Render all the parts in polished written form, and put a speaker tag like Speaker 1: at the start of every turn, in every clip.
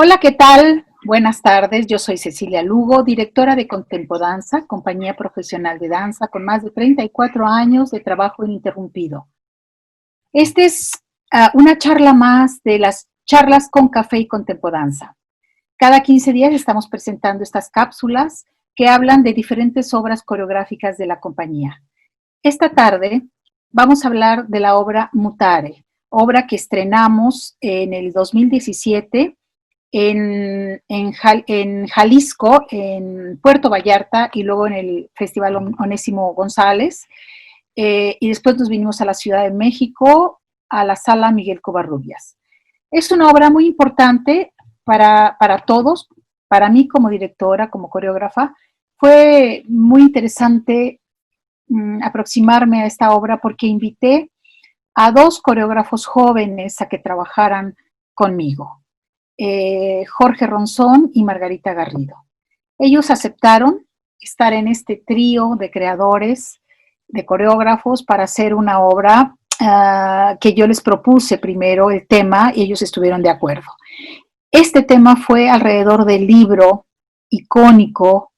Speaker 1: Hola, ¿qué tal? Buenas tardes, yo soy Cecilia Lugo, directora de Contempo Danza, compañía profesional de danza con más de 34 años de trabajo ininterrumpido. Esta es una charla más de las charlas con café y Contempo Danza. Cada 15 días estamos presentando estas cápsulas que hablan de diferentes obras coreográficas de la compañía. Esta tarde vamos a hablar de la obra Mutare, obra que estrenamos en el 2017 en Jalisco, en Puerto Vallarta y luego en el Festival Onésimo González. Y después nos vinimos a la Ciudad de México, a la Sala Miguel Covarrubias. Es una obra muy importante para todos, para mí como directora, como coreógrafa. Fue muy interesante aproximarme a esta obra porque invité a dos coreógrafos jóvenes a que trabajaran conmigo. Jorge Ronzón y Margarita Garrido. Ellos aceptaron estar en este trío de creadores, de coreógrafos, para hacer una obra que yo les propuse primero el tema y ellos estuvieron de acuerdo. Este tema fue alrededor del libro icónico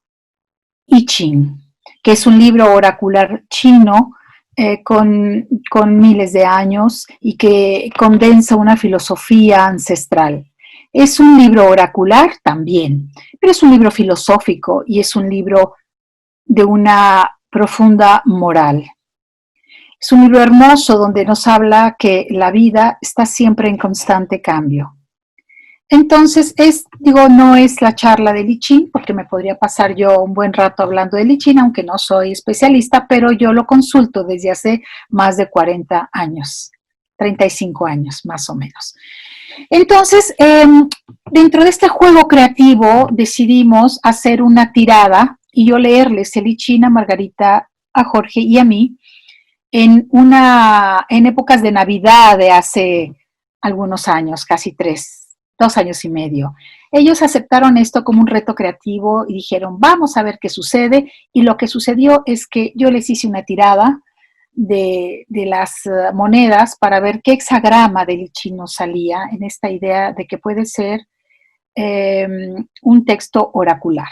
Speaker 1: I Ching, que es un libro oracular chino con miles de años y que condensa una filosofía ancestral. Es un libro oracular también, pero es un libro filosófico y es un libro de una profunda moral. Es un libro hermoso donde nos habla que la vida está siempre en constante cambio. Entonces, no es la charla de I Ching, porque me podría pasar yo un buen rato hablando de I Ching, aunque no soy especialista, pero yo lo consulto desde hace más de 40 años, 35 años más o menos. Entonces, dentro de este juego creativo decidimos hacer una tirada y yo leerles el I Ching a Margarita, a Jorge y a mí en épocas de Navidad de hace algunos años, casi 2 años y medio. Ellos aceptaron esto como un reto creativo y dijeron, vamos a ver qué sucede. Y lo que sucedió es que yo les hice una tirada de las monedas para ver qué hexagrama del I Ching nos salía en esta idea de que puede ser un texto oracular.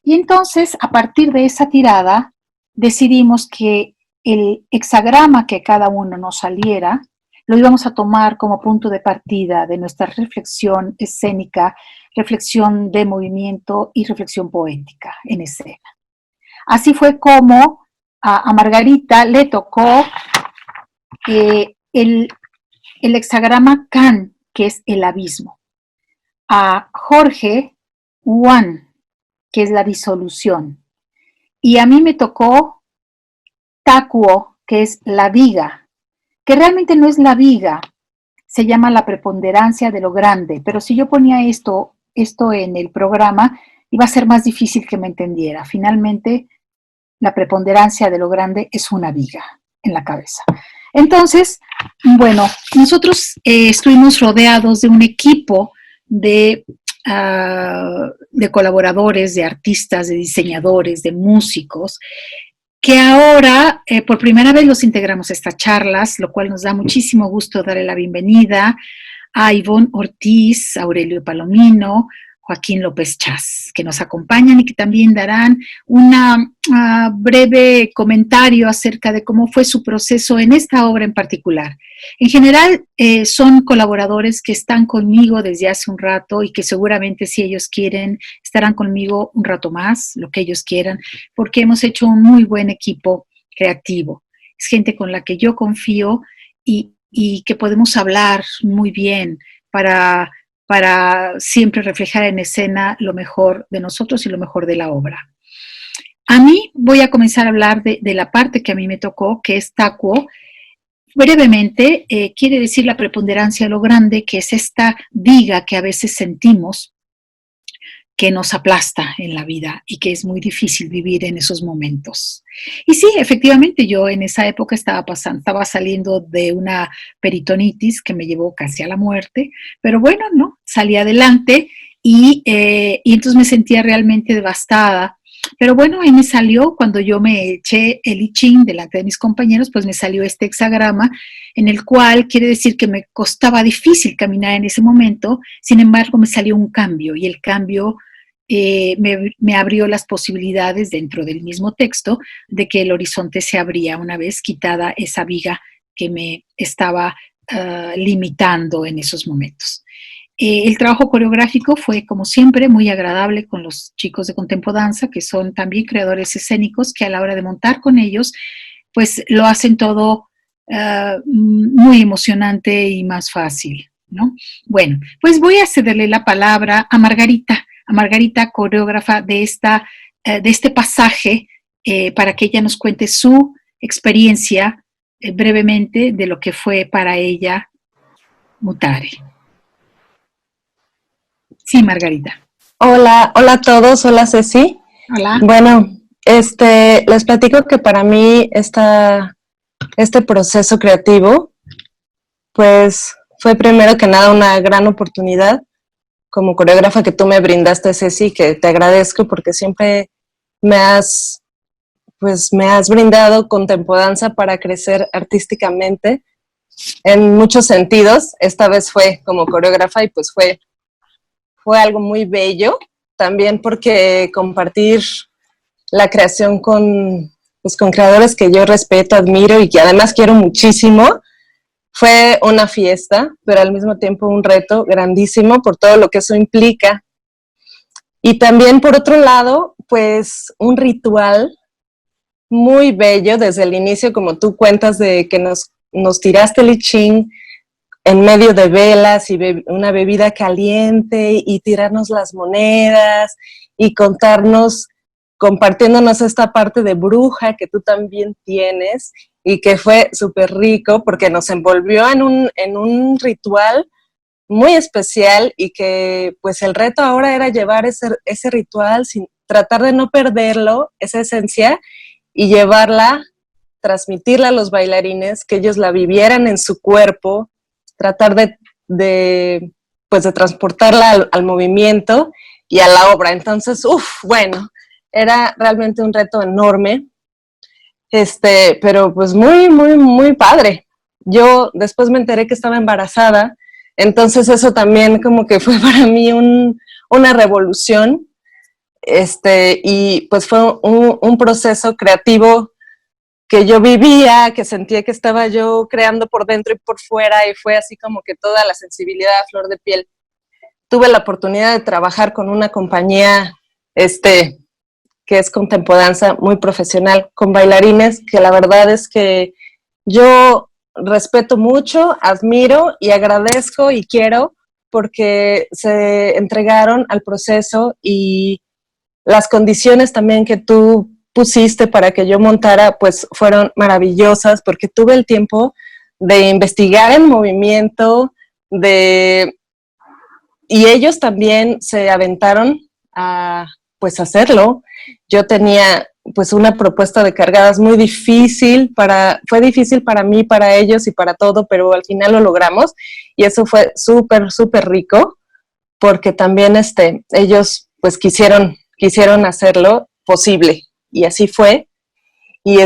Speaker 1: Y entonces, a partir de esa tirada, decidimos que el hexagrama que cada uno nos saliera lo íbamos a tomar como punto de partida de nuestra reflexión escénica, reflexión de movimiento y reflexión poética en escena. Así fue como a Margarita le tocó el hexagrama Kan, que es el abismo. A Jorge, Wan, que es la disolución. Y a mí me tocó Takuo, que es la viga, que realmente no es la viga, se llama la preponderancia de lo grande, pero si yo ponía esto en el programa, iba a ser más difícil que me entendiera. Finalmente, la preponderancia de lo grande es una viga en la cabeza. Entonces, bueno, nosotros estuvimos rodeados de un equipo de colaboradores, de artistas, de diseñadores, de músicos, que ahora por primera vez los integramos a estas charlas, lo cual nos da muchísimo gusto darle la bienvenida a Ivonne Ortiz, Aurelio Palomino, Joaquín López Chas, que nos acompañan y que también darán un breve comentario acerca de cómo fue su proceso en esta obra en particular. En general, son colaboradores que están conmigo desde hace un rato y que seguramente, si ellos quieren, estarán conmigo un rato más, lo que ellos quieran, porque hemos hecho un muy buen equipo creativo. Es gente con la que yo confío y que podemos hablar muy bien para siempre reflejar en escena lo mejor de nosotros y lo mejor de la obra. A mí voy a comenzar a hablar de la parte que a mí me tocó, que es Takuo. Brevemente, quiere decir la preponderancia de lo grande, que es esta viga que a veces sentimos que nos aplasta en la vida y que es muy difícil vivir en esos momentos. Y sí, efectivamente, yo en esa época estaba saliendo de una peritonitis que me llevó casi a la muerte, pero bueno, no, salí adelante y entonces me sentía realmente devastada Pero bueno, ahí me salió, cuando yo me eché el I Ching delante de mis compañeros, pues me salió este hexagrama, en el cual quiere decir que me costaba difícil caminar en ese momento, sin embargo me salió un cambio, y el cambio me abrió las posibilidades dentro del mismo texto de que el horizonte se abría una vez quitada esa viga que me estaba limitando en esos momentos. El trabajo coreográfico fue, como siempre, muy agradable con los chicos de Contempo Danza, que son también creadores escénicos, que a la hora de montar con ellos, pues lo hacen todo muy emocionante y más fácil, ¿no? Bueno, pues voy a cederle la palabra a Margarita, coreógrafa de este pasaje, para que ella nos cuente su experiencia brevemente de lo que fue para ella Mutare. Sí, Margarita.
Speaker 2: Hola, hola a todos, hola Ceci.
Speaker 1: Hola.
Speaker 2: Bueno, les platico que para mí este proceso creativo, pues fue primero que nada una gran oportunidad como coreógrafa que tú me brindaste, Ceci, que te agradezco porque siempre me has, me has brindado Contempo Danza para crecer artísticamente en muchos sentidos. Esta vez fue como coreógrafa y pues fue algo muy bello, también porque compartir la creación con creadores que yo respeto, admiro y que además quiero muchísimo, fue una fiesta, pero al mismo tiempo un reto grandísimo por todo lo que eso implica. Y también, por otro lado, pues un ritual muy bello desde el inicio, como tú cuentas, de que nos tiraste el I Ching en medio de velas y una bebida caliente y tirarnos las monedas y compartiéndonos esta parte de bruja que tú también tienes y que fue súper rico porque nos envolvió en un ritual muy especial y que pues el reto ahora era llevar ese ritual sin tratar de no perderlo, esa esencia, y llevarla, transmitirla a los bailarines, que ellos la vivieran en su cuerpo, tratar de transportarla al movimiento y a la obra. Entonces, bueno, era realmente un reto enorme, pero pues muy, muy, muy padre. Yo después me enteré que estaba embarazada, entonces eso también como que fue para mí una revolución, y pues fue un proceso creativo que yo vivía, que sentía que estaba yo creando por dentro y por fuera, y fue así como que toda la sensibilidad a flor de piel. Tuve la oportunidad de trabajar con una compañía que es Contempo Danza, muy profesional, con bailarines que la verdad es que yo respeto mucho, admiro y agradezco y quiero porque se entregaron al proceso, y las condiciones también que tú pusiste para que yo montara, pues fueron maravillosas, porque tuve el tiempo de investigar en movimiento, y ellos también se aventaron a pues hacerlo. Yo tenía pues una propuesta de cargadas muy difícil, fue difícil para mí, para ellos y para todo, pero al final lo logramos, y eso fue súper, súper rico, porque también ellos pues quisieron hacerlo posible, y así fue. Y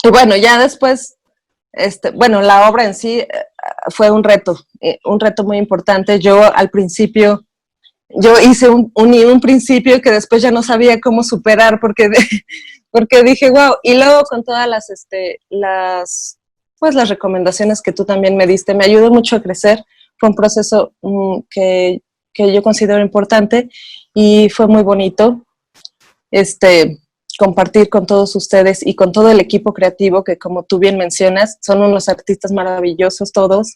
Speaker 2: bueno, ya después, bueno, la obra en sí fue un reto muy importante. Yo al principio, yo hice un principio que después ya no sabía cómo superar, porque dije, wow, y luego con todas las recomendaciones que tú también me diste, me ayudó mucho a crecer. Fue un proceso que yo considero importante, y fue muy bonito compartir con todos ustedes y con todo el equipo creativo, que como tú bien mencionas, son unos artistas maravillosos todos,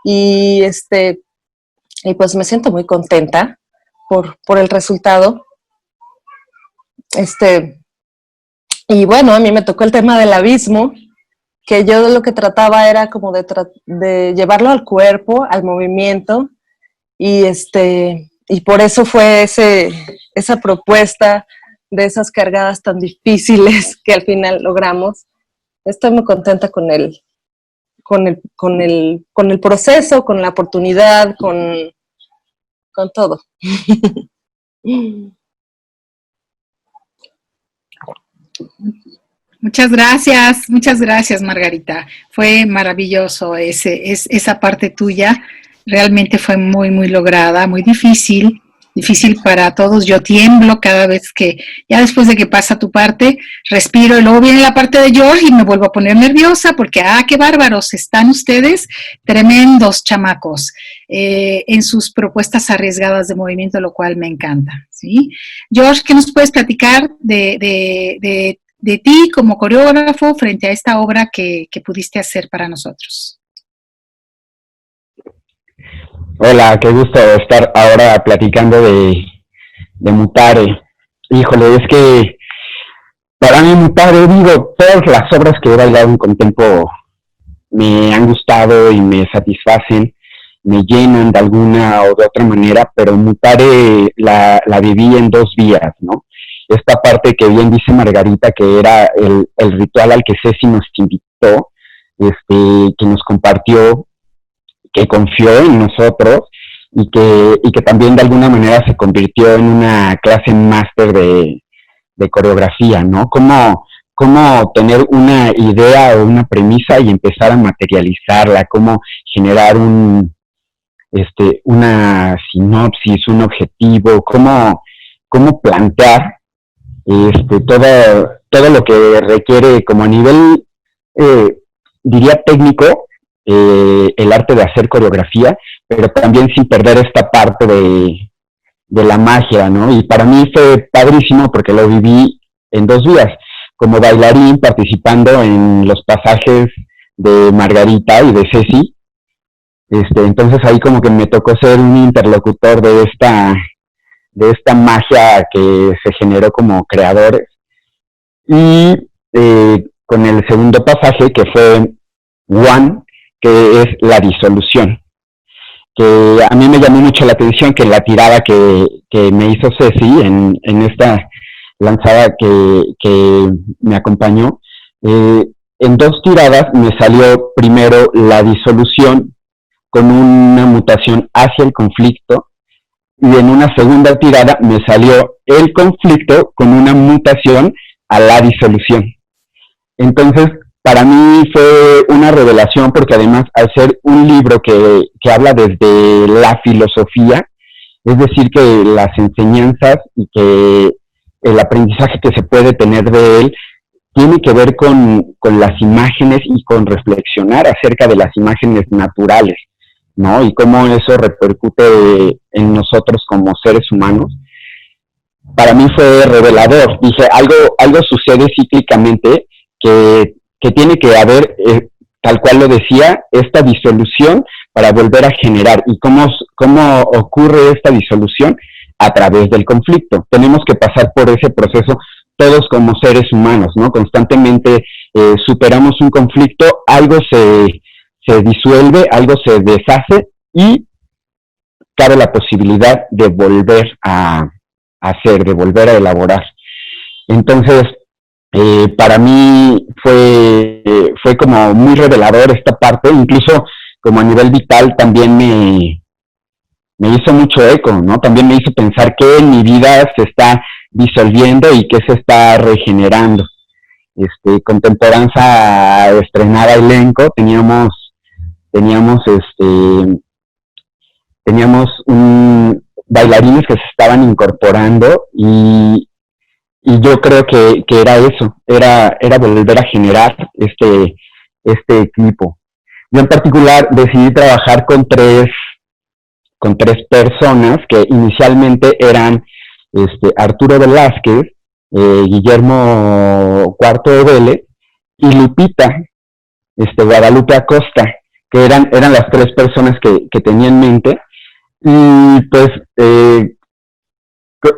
Speaker 2: y y pues me siento muy contenta por el resultado. Y bueno, a mí me tocó el tema del abismo, que yo lo que trataba era como de llevarlo al cuerpo, al movimiento, y y por eso fue esa propuesta de esas cargadas tan difíciles que al final logramos. Estoy muy contenta con el proceso, con la oportunidad, con todo.
Speaker 1: Muchas gracias, Margarita. Fue maravilloso esa parte tuya. Realmente fue muy, muy lograda, muy difícil, difícil para todos. Yo tiemblo cada vez que, ya después de que pasa tu parte, respiro y luego viene la parte de George y me vuelvo a poner nerviosa porque, qué bárbaros, están ustedes tremendos chamacos en sus propuestas arriesgadas de movimiento, lo cual me encanta. ¿Sí? George, ¿qué nos puedes platicar de ti como coreógrafo frente a esta obra que pudiste hacer para nosotros?
Speaker 3: Hola, qué gusto estar ahora platicando de Mutare. Híjole, es que para mí Mutare, digo, todas las obras que he bailado en Contempo me han gustado y me satisfacen, me llenan de alguna o de otra manera, pero Mutare la viví en dos vías, ¿no? Esta parte que bien dice Margarita, que era el ritual al que Ceci nos invitó, que nos compartió, que confió en nosotros y que también de alguna manera se convirtió en una clase máster de coreografía, ¿no? Cómo tener una idea o una premisa y empezar a materializarla, cómo generar una sinopsis, un objetivo, cómo plantear todo lo que requiere como a nivel, diría técnico, el arte de hacer coreografía, pero también sin perder esta parte de la magia, ¿no? Y para mí fue padrísimo porque lo viví en dos vías, como bailarín participando en los pasajes de Margarita y de Ceci, entonces ahí como que me tocó ser un interlocutor de esta magia que se generó como creadores. Y con el segundo pasaje, que fue One, que es la disolución, que a mí me llamó mucho la atención que la tirada que me hizo Ceci en esta lanzada que me acompañó, en dos tiradas me salió primero la disolución con una mutación hacia el conflicto, y en una segunda tirada me salió el conflicto con una mutación a la disolución. Entonces, para mí fue una revelación porque además al ser un libro que habla desde la filosofía, es decir, que las enseñanzas y que el aprendizaje que se puede tener de él tiene que ver con las imágenes y con reflexionar acerca de las imágenes naturales, ¿no? Y cómo eso repercute en nosotros como seres humanos. Para mí fue revelador. Dije, algo sucede cíclicamente que tiene que haber, tal cual lo decía, esta disolución para volver a generar. ¿Y cómo ocurre esta disolución? A través del conflicto. Tenemos que pasar por ese proceso todos como seres humanos, ¿no? Constantemente superamos un conflicto, algo se disuelve, algo se deshace y cabe la posibilidad de volver a hacer, de volver a elaborar. Entonces, para mí fue como muy revelador esta parte, incluso como a nivel vital también me hizo mucho eco, ¿no? También me hizo pensar que en mi vida se está disolviendo y que se está regenerando. Contemporanza estrenada elenco, teníamos bailarines que se estaban incorporando y yo creo que era eso, era volver a generar este equipo. Yo en particular decidí trabajar con tres personas que inicialmente eran Arturo Velázquez, Guillermo Cuarto Vélez y Lupita Guadalupe Acosta, que eran las tres personas que tenía en mente. Y pues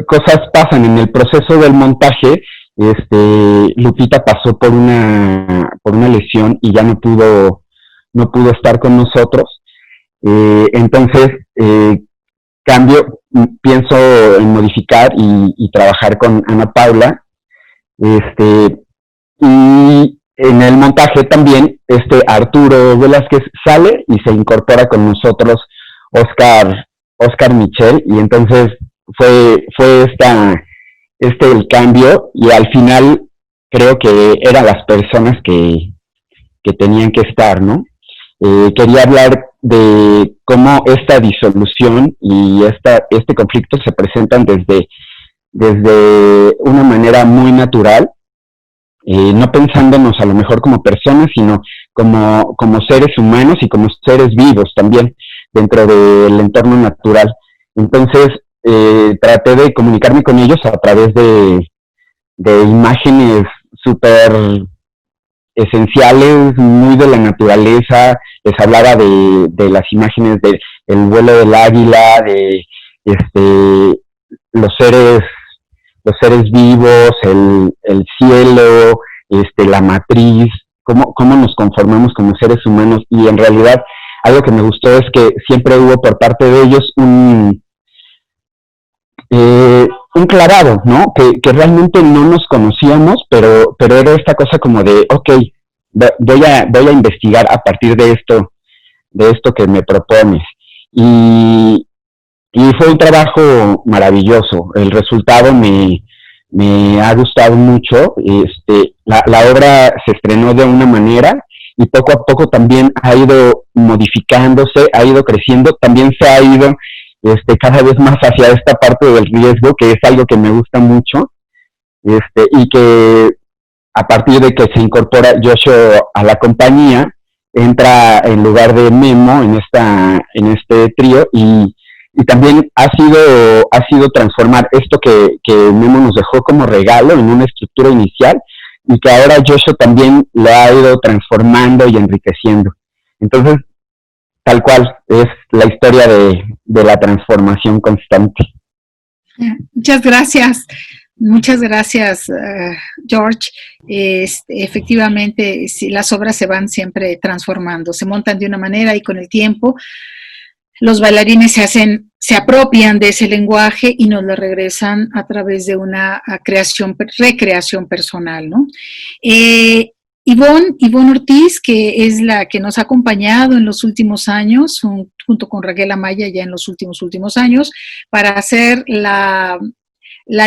Speaker 3: cosas pasan en el proceso del montaje. Lupita pasó por una lesión y ya no pudo estar con nosotros. Entonces pienso en modificar y trabajar con Ana Paula, y en el montaje también Arturo Velázquez sale y se incorpora con nosotros Oscar Michel, y entonces fue el cambio, y al final creo que eran las personas que tenían que estar, ¿no? Quería hablar de cómo esta disolución y este conflicto se presentan desde una manera muy natural, no pensándonos a lo mejor como personas, sino como seres humanos y como seres vivos también dentro del entorno natural. Entonces, traté de comunicarme con ellos a través de imágenes súper esenciales, muy de la naturaleza. Les hablaba de las imágenes del vuelo del águila, de este, los seres los seres vivos, el cielo, la matriz, cómo nos conformamos como seres humanos. Y en realidad algo que me gustó es que siempre hubo por parte de ellos un clavado, ¿no? Que realmente no nos conocíamos, pero era esta cosa como de, ok, voy a investigar a partir de esto que me propones. Y fue un trabajo maravilloso. El resultado me ha gustado mucho. La obra se estrenó de una manera y poco a poco también ha ido modificándose, ha ido creciendo, también se ha ido cada vez más hacia esta parte del riesgo, que es algo que me gusta mucho, y que a partir de que se incorpora Joshua a la compañía, entra en lugar de Memo en este trío, y también ha sido transformar esto que Memo nos dejó como regalo en una estructura inicial, y que ahora Joshua también lo ha ido transformando y enriqueciendo. Entonces, tal cual, es la historia de la transformación constante.
Speaker 1: Muchas gracias, George. Efectivamente, sí, las obras se van siempre transformando, se montan de una manera y con el tiempo los bailarines se apropian de ese lenguaje y nos lo regresan a través de una recreación personal, ¿no? Ivonne Ortiz, que es la que nos ha acompañado en los últimos años, junto con Raquel Amaya ya en los últimos años, para hacer la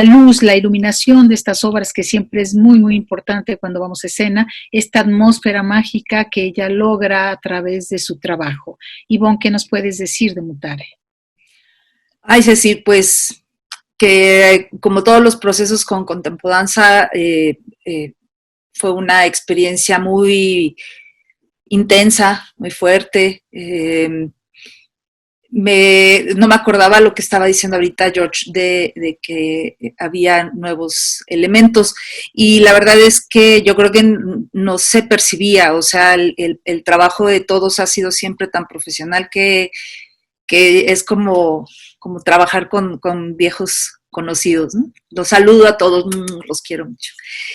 Speaker 1: luz, la iluminación de estas obras, que siempre es muy, muy importante cuando vamos a escena, esta atmósfera mágica que ella logra a través de su trabajo. Ivonne, ¿qué nos puedes decir de Mutare?
Speaker 4: Ay, Ceci, pues que como todos los procesos con Contempodanza, fue una experiencia muy intensa, muy fuerte. No me acordaba lo que estaba diciendo ahorita George de que había nuevos elementos, y la verdad es que yo creo que no se percibía, o sea, el trabajo de todos ha sido siempre tan profesional que es como trabajar con viejos conocidos, ¿no? Los saludo a todos, los quiero mucho.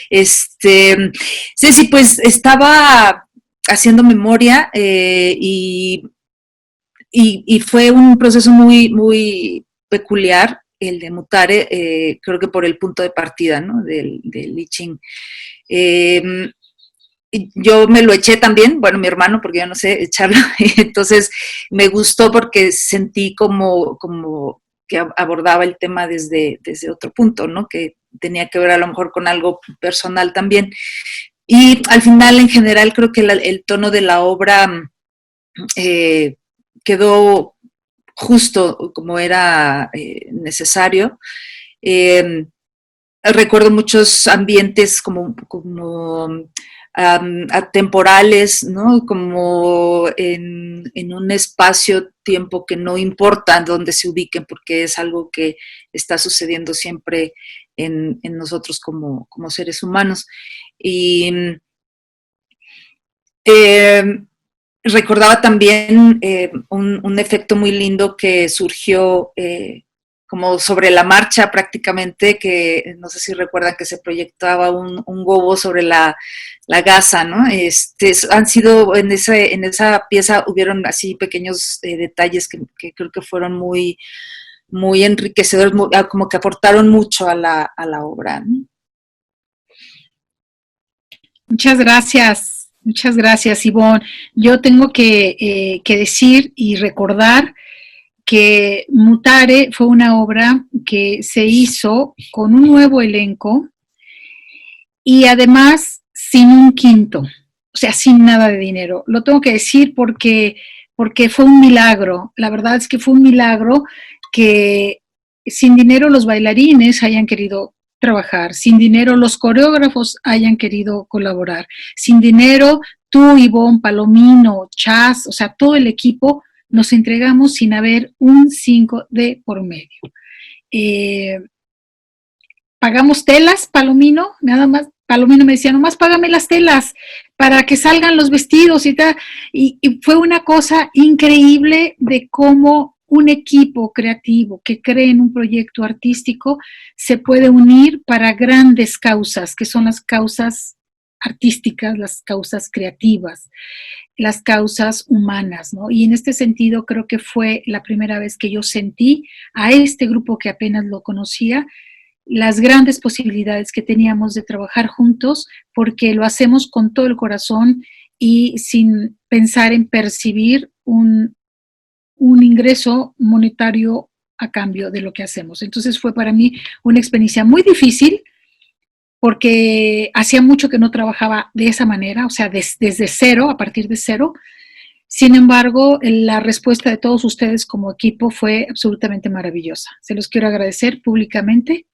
Speaker 4: Ceci, pues estaba haciendo memoria, y fue un proceso muy, muy peculiar el de Mutare, creo que por el punto de partida, ¿no? del I Ching. Yo me lo eché también, bueno, mi hermano, porque yo no sé echarlo, entonces me gustó porque sentí como que abordaba el tema desde otro punto, ¿no? Que tenía que ver a lo mejor con algo personal también. Y al final, en general, creo que el tono de la obra quedó justo como era necesario. Recuerdo muchos ambientes como atemporales, ¿no? Como en un espacio-tiempo que no importa dónde se ubiquen, porque es algo que está sucediendo siempre en nosotros como seres humanos. Y recordaba también un efecto muy lindo que surgió como sobre la marcha prácticamente, que no sé si recuerdan que se proyectaba un gobo sobre la gasa, ¿no? Han sido en esa pieza hubieron así pequeños detalles que creo que fueron muy, muy enriquecedores, como que aportaron mucho a la obra, ¿no?
Speaker 1: Muchas gracias, Ivonne. Yo tengo que decir y recordar que Mutare fue una obra que se hizo con un nuevo elenco y además sin un quinto, o sea, sin nada de dinero. Lo tengo que decir porque fue un milagro, la verdad es que fue un milagro que sin dinero los bailarines hayan querido trabajar, sin dinero los coreógrafos hayan querido colaborar, sin dinero tú, Ivonne, Palomino, Chas, o sea, todo el equipo nos entregamos sin haber un 5 de por medio. Pagamos telas, Palomino, nada más. Palomino me decía, nomás págame las telas para que salgan los vestidos y tal. Y fue una cosa increíble de cómo un equipo creativo que cree en un proyecto artístico se puede unir para grandes causas, que son las causas artísticas, las causas creativas, las causas humanas, ¿no? Y en este sentido creo que fue la primera vez que yo sentí a este grupo que apenas lo conocía, las grandes posibilidades que teníamos de trabajar juntos, porque lo hacemos con todo el corazón y sin pensar en percibir un ingreso monetario a cambio de lo que hacemos. Entonces fue para mí una experiencia muy difícil, porque hacía mucho que no trabajaba de esa manera, o sea, desde cero, a partir de cero. Sin embargo, la respuesta de todos ustedes como equipo fue absolutamente maravillosa. Se los quiero agradecer públicamente.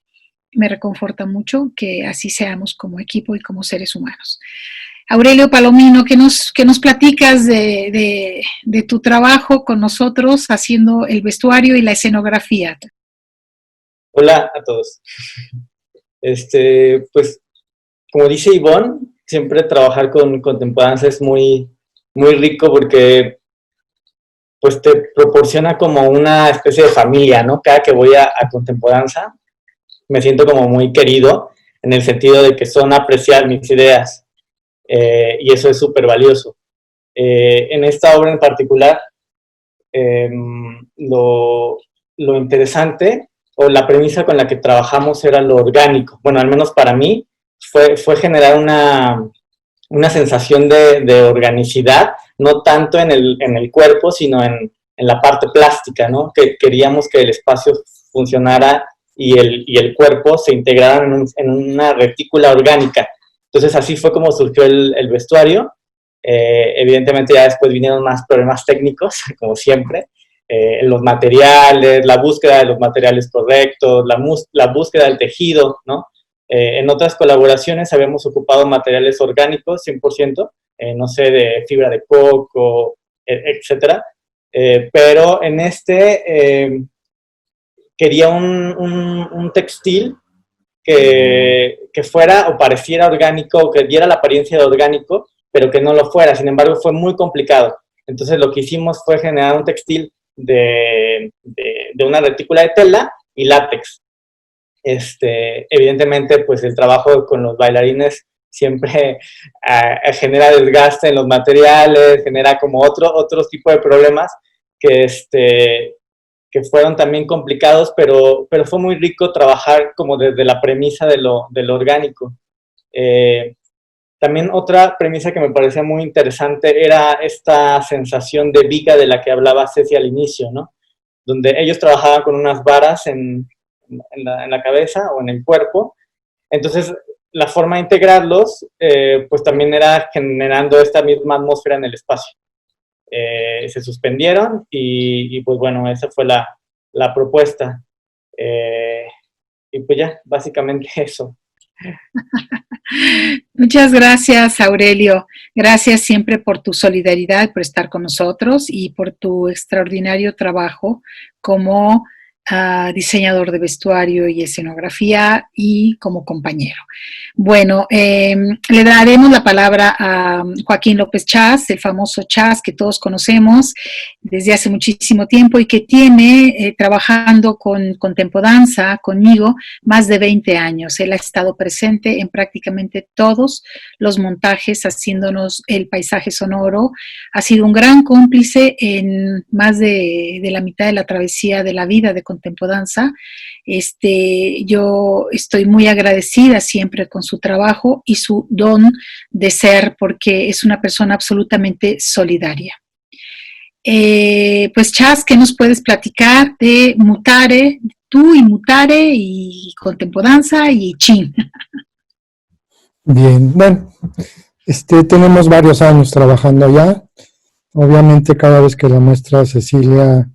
Speaker 1: Me reconforta mucho que así seamos como equipo y como seres humanos. Aurelio Palomino, ¿qué nos platicas de tu trabajo con nosotros haciendo el vestuario y la escenografía?
Speaker 5: Hola a todos. Pues, como dice Ivonne, siempre trabajar con Contempodanza es muy, muy rico porque pues te proporciona como una especie de familia, ¿no? Cada que voy a Contempodanza me siento como muy querido en el sentido de que son apreciar mis ideas y eso es súper valioso. En esta obra en particular, lo interesante o la premisa con la que trabajamos era lo orgánico. Bueno, al menos para mí fue generar una sensación de organicidad, no tanto en el cuerpo, sino en la parte plástica, ¿no? Que queríamos que el espacio funcionara y el cuerpo se integraran en una retícula orgánica. Entonces así fue como surgió el vestuario. Evidentemente ya después vinieron más problemas técnicos, como siempre, los materiales, la búsqueda de los materiales correctos, la búsqueda del tejido, ¿no? En otras colaboraciones habíamos ocupado materiales orgánicos, 100%, no sé, de fibra de coco, etcétera, pero en quería un textil que fuera o pareciera orgánico, que diera la apariencia de orgánico, pero que no lo fuera. Sin embargo, fue muy complicado. Entonces, lo que hicimos fue generar un textil de una retícula de tela y látex. Evidentemente, pues el trabajo con los bailarines siempre genera desgaste en los materiales, genera como otro tipo de problemas que fueron también complicados, pero fue muy rico trabajar como desde la premisa de lo orgánico. También otra premisa que me parecía muy interesante era esta sensación de viga de la que hablaba Ceci al inicio, ¿no? Donde ellos trabajaban con unas varas en la cabeza o en el cuerpo. Entonces, la forma de integrarlos, pues también era generando esta misma atmósfera en el espacio. Se suspendieron y pues bueno, esa fue la propuesta. Y pues ya, básicamente eso.
Speaker 1: Muchas gracias, Aurelio. Gracias siempre por tu solidaridad, por estar con nosotros y por tu extraordinario trabajo como diseñador de vestuario y escenografía y como compañero. Bueno, le daremos la palabra a Joaquín López Chas, el famoso Chas que todos conocemos desde hace muchísimo tiempo y que tiene trabajando con Contempodanza conmigo más de 20 años. Él ha estado presente en prácticamente todos los montajes, haciéndonos el paisaje sonoro. Ha sido un gran cómplice en más de la mitad de la travesía de la vida de Contempodanza. Yo estoy muy agradecida siempre con su trabajo y su don de ser, porque es una persona absolutamente solidaria. Pues Chas, ¿qué nos puedes platicar de Mutare, tú y Mutare y Contempodanza y Chin?
Speaker 6: Bien, bueno, tenemos varios años trabajando ya. Obviamente cada vez que la maestra Cecilia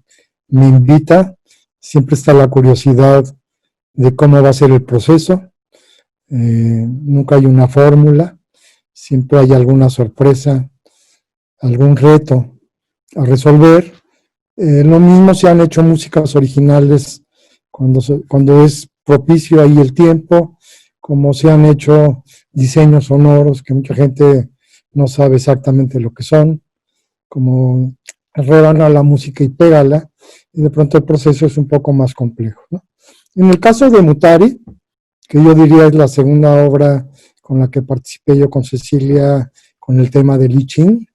Speaker 6: me invita, siempre está la curiosidad de cómo va a ser el proceso. Nunca hay una fórmula, siempre hay alguna sorpresa, algún reto a resolver. Lo mismo se han hecho músicas originales cuando es propicio ahí el tiempo, como se han hecho diseños sonoros que mucha gente no sabe exactamente lo que son, como rebana la música y pégala, y de pronto el proceso es un poco más complejo, ¿no? En el caso de Mutari, que yo diría es la segunda obra con la que participé yo con Cecilia con el tema de Li Ching.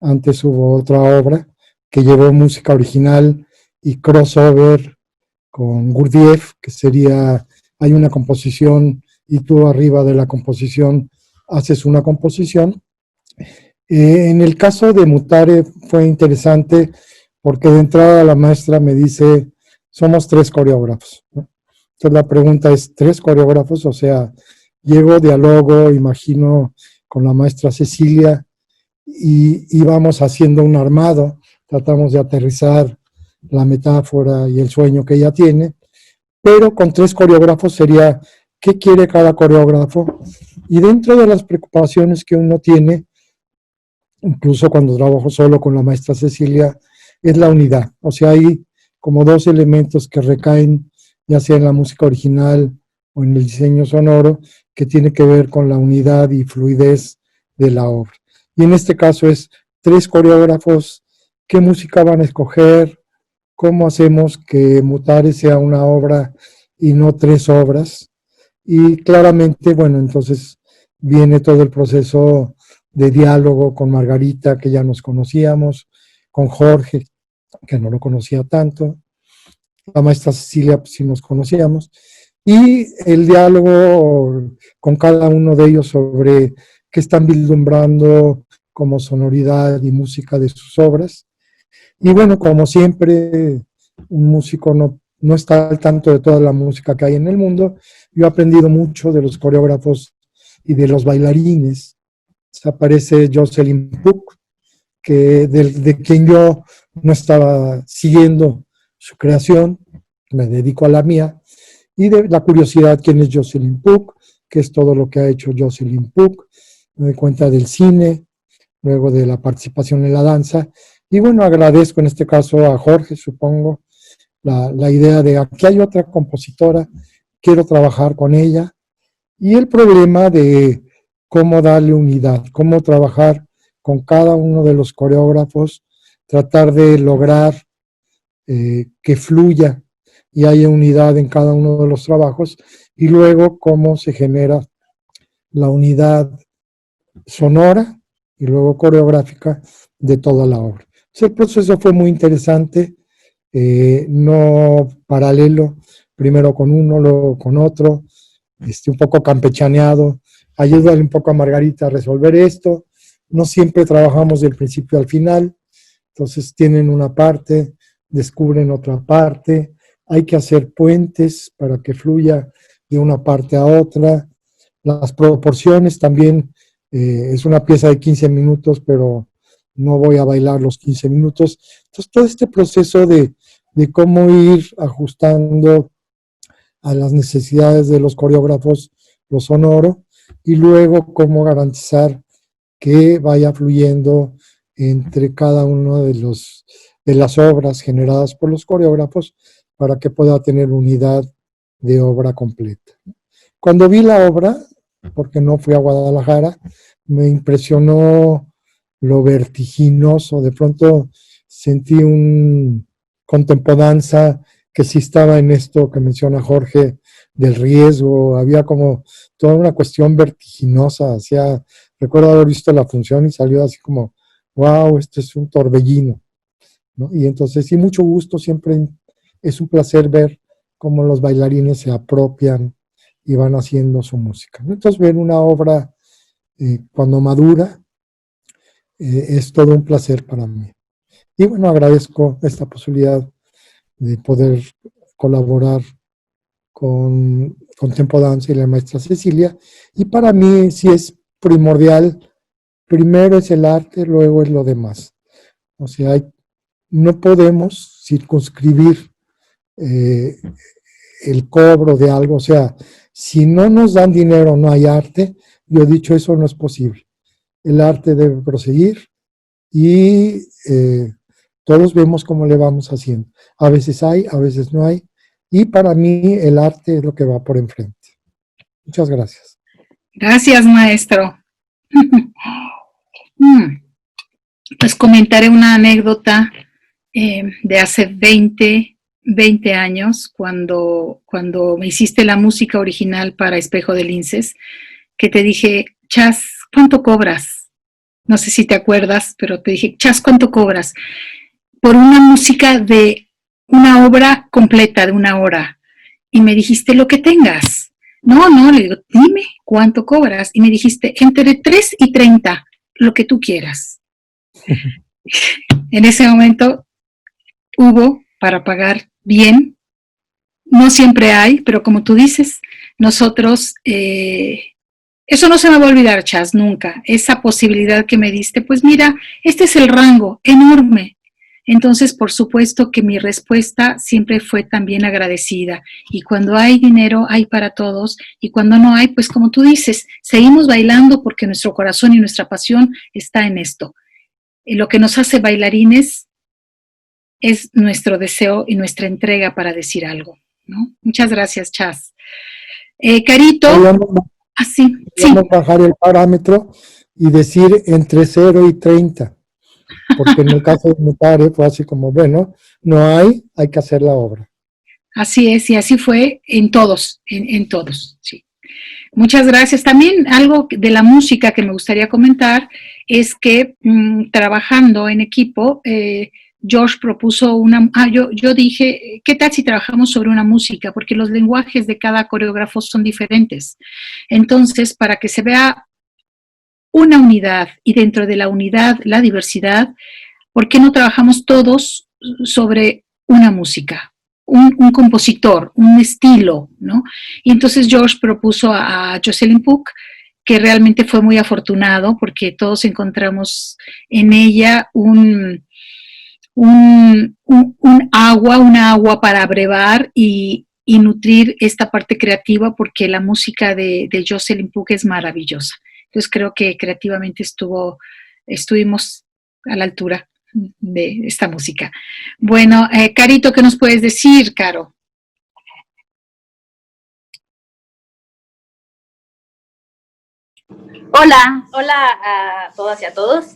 Speaker 6: Antes hubo otra obra que llevó música original y crossover con Gurdjieff, que sería, hay una composición y tú arriba de la composición haces una composición. En el caso de Mutare fue interesante porque de entrada la maestra me dice, somos 3 coreógrafos, ¿no? Entonces la pregunta es, ¿3 coreógrafos? O sea, llego, dialogo, imagino con la maestra Cecilia y vamos haciendo un armado, tratamos de aterrizar la metáfora y el sueño que ella tiene, pero con 3 coreógrafos sería, ¿qué quiere cada coreógrafo? Y dentro de las preocupaciones que uno tiene, incluso cuando trabajo solo con la maestra Cecilia, es la unidad. O sea, hay como 2 elementos que recaen, ya sea en la música original o en el diseño sonoro, que tiene que ver con la unidad y fluidez de la obra. Y en este caso es 3 coreógrafos, qué música van a escoger, cómo hacemos que Mutare sea una obra y no 3 obras. Y claramente, bueno, entonces viene todo el proceso de diálogo con Margarita, que ya nos conocíamos, con Jorge, que no lo conocía tanto, la maestra Cecilia, pues sí nos conocíamos, y el diálogo con cada uno de ellos sobre qué están vislumbrando como sonoridad y música de sus obras. Y bueno, como siempre, un músico no está al tanto de toda la música que hay en el mundo. Yo he aprendido mucho de los coreógrafos y de los bailarines. Aparece Jocelyn Puck, de quien yo no estaba siguiendo su creación, me dedico a la mía, y de la curiosidad quién es Jocelyn Puck, qué es todo lo que ha hecho Jocelyn Puck, me doy cuenta del cine, luego de la participación en la danza, y bueno, agradezco en este caso a Jorge, supongo, la idea de aquí hay otra compositora, quiero trabajar con ella, y el problema de cómo darle unidad, cómo trabajar con cada uno de los coreógrafos, tratar de lograr que fluya y haya unidad en cada uno de los trabajos, y luego cómo se genera la unidad sonora y luego coreográfica de toda la obra. Entonces, el proceso fue muy interesante, no paralelo, primero con uno, luego con otro, un poco campechaneado, ayúdale un poco a Margarita a resolver esto, no siempre trabajamos del principio al final, entonces tienen una parte, descubren otra parte, hay que hacer puentes para que fluya de una parte a otra, las proporciones también, es una pieza de 15 minutos, pero no voy a bailar los 15 minutos, entonces todo este proceso de cómo ir ajustando a las necesidades de los coreógrafos lo sonoro y luego cómo garantizar que vaya fluyendo entre cada uno de las obras generadas por los coreógrafos para que pueda tener unidad de obra completa. Cuando vi la obra, porque no fui a Guadalajara, me impresionó lo vertiginoso, de pronto sentí un contempodanza que sí estaba en esto que menciona Jorge del riesgo, había como toda una cuestión vertiginosa, recuerdo haber visto la función y salió así como, wow, esto es un torbellino, ¿no? Y entonces, sí, mucho gusto, siempre es un placer ver cómo los bailarines se apropian y van haciendo su música, ¿no? Entonces, ver una obra cuando madura es todo un placer para mí. Y bueno, agradezco esta posibilidad de poder colaborar con Tempo Danza y la maestra Cecilia, y para mí sí es primordial, primero es el arte, luego es lo demás. O sea, no podemos circunscribir el cobro de algo, o sea, si no nos dan dinero no hay arte. Yo he dicho, eso no es posible. El arte debe proseguir y todos vemos cómo le vamos haciendo. A veces hay, a veces no hay, y para mí el arte es lo que va por enfrente. Muchas gracias.
Speaker 1: Gracias, maestro. Pues comentaré una anécdota de hace 20 años, cuando me hiciste la música original para Espejo de Linces, que te dije, Chas, ¿cuánto cobras? No sé si te acuerdas, pero te dije, Chas, ¿cuánto cobras? Por una música de una obra completa de 1 hora. Y me dijiste, lo que tengas. No, le digo, dime cuánto cobras. Y me dijiste, entre 3 y 30, lo que tú quieras. En ese momento hubo para pagar bien. No siempre hay, pero como tú dices, nosotros, eso no se me va a olvidar, Chas, nunca. Esa posibilidad que me diste, pues mira, este es el rango enorme. Entonces, por supuesto que mi respuesta siempre fue también agradecida. Y cuando hay dinero, hay para todos. Y cuando no hay, pues como tú dices, seguimos bailando porque nuestro corazón y nuestra pasión está en esto. Y lo que nos hace bailarines es nuestro deseo y nuestra entrega para decir algo, ¿no? Muchas gracias, Chas. Carito.
Speaker 6: Sí. Bajar el parámetro y decir entre 0 y 30. Porque en el caso de Mutare fue así como, bueno, no hay que hacer la obra.
Speaker 1: Así es, y así fue en todos, en todos, sí. Muchas gracias. También algo de la música que me gustaría comentar es que trabajando en equipo, Josh propuso yo dije, ¿qué tal si trabajamos sobre una música? Porque los lenguajes de cada coreógrafo son diferentes. Entonces, para que se vea una unidad y dentro de la unidad la diversidad, ¿por qué no trabajamos todos sobre una música? Un compositor, un estilo, ¿no? Y entonces Josh propuso a Jocelyn Puck, que realmente fue muy afortunado porque todos encontramos en ella una agua para abrevar y nutrir esta parte creativa, porque la música de Jocelyn Puck es maravillosa. Entonces creo que creativamente estuvimos a la altura de esta música. Bueno, Carito, ¿qué nos puedes decir, Caro?
Speaker 7: Hola a todas y a todos.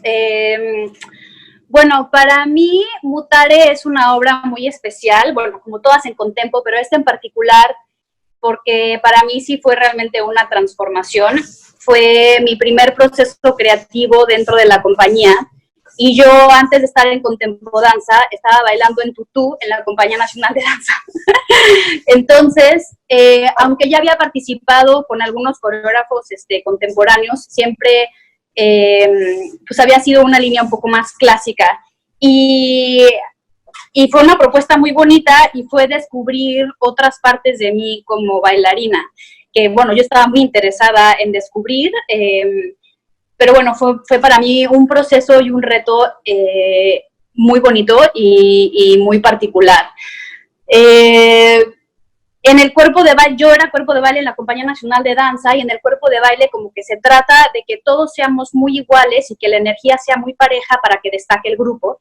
Speaker 7: Bueno, para mí Mutare es una obra muy especial, bueno, como todas en Contempo, pero esta en particular porque para mí sí fue realmente una transformación. Fue mi primer proceso creativo dentro de la compañía. Y yo, antes de estar en Contempo Danza, estaba bailando en tutú en la Compañía Nacional de Danza. Entonces, aunque ya había participado con algunos coreógrafos contemporáneos, siempre pues había sido una línea un poco más clásica. Y fue una propuesta muy bonita y fue descubrir otras partes de mí como bailarina, que bueno, yo estaba muy interesada en descubrir, pero bueno, fue para mí un proceso y un reto muy bonito y muy particular. En el cuerpo de baile, yo era cuerpo de baile en la Compañía Nacional de Danza, y en el cuerpo de baile como que se trata de que todos seamos muy iguales y que la energía sea muy pareja para que destaque el grupo.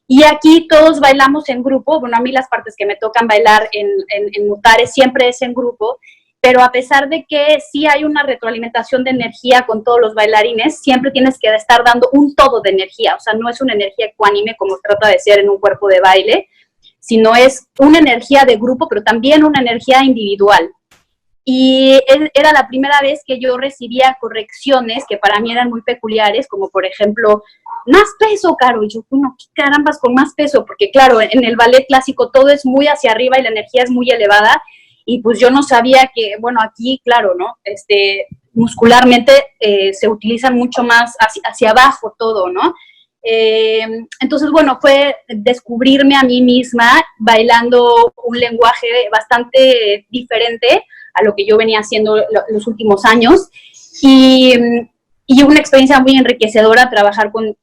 Speaker 7: Y aquí todos bailamos en grupo. Bueno, a mí las partes que me tocan bailar en Mutare siempre es en grupo, pero a pesar de que sí hay una retroalimentación de energía con todos los bailarines, siempre tienes que estar dando un todo de energía. O sea, no es una energía ecuánime como trata de ser en un cuerpo de baile, sino es una energía de grupo, pero también una energía individual. Y era la primera vez que yo recibía correcciones que para mí eran muy peculiares, como por ejemplo, más peso, Caro. Y yo, bueno, ¿qué carambas con más peso? Porque claro, en el ballet clásico todo es muy hacia arriba y la energía es muy elevada, y pues yo no sabía que, bueno, aquí, claro, ¿no? Muscularmente se utiliza mucho más hacia abajo todo, ¿no? Entonces, bueno, fue descubrirme a mí misma bailando un lenguaje bastante diferente a lo que yo venía haciendo los últimos años, y una experiencia muy enriquecedora trabajar con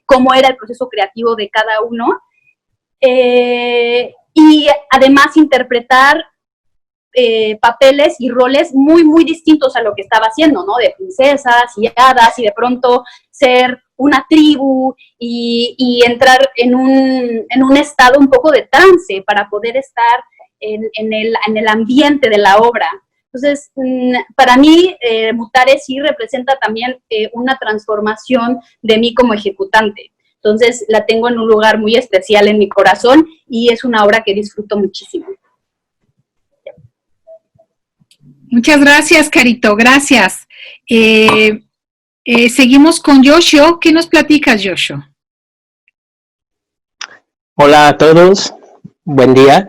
Speaker 7: cómo era el proceso creativo de cada uno, y además interpretar papeles y roles muy, muy distintos a lo que estaba haciendo, ¿no? De princesas y hadas, y de pronto ser una tribu y entrar en un estado un poco de trance para poder estar en el ambiente de la obra. Entonces, para mí, Mutare sí representa también una transformación de mí como ejecutante. Entonces, la tengo en un lugar muy especial en mi corazón y es una obra que disfruto muchísimo.
Speaker 1: Muchas gracias, Carito, gracias. Seguimos con Yoshio. ¿Qué nos platicas, Yoshio?
Speaker 8: Hola a todos, buen día.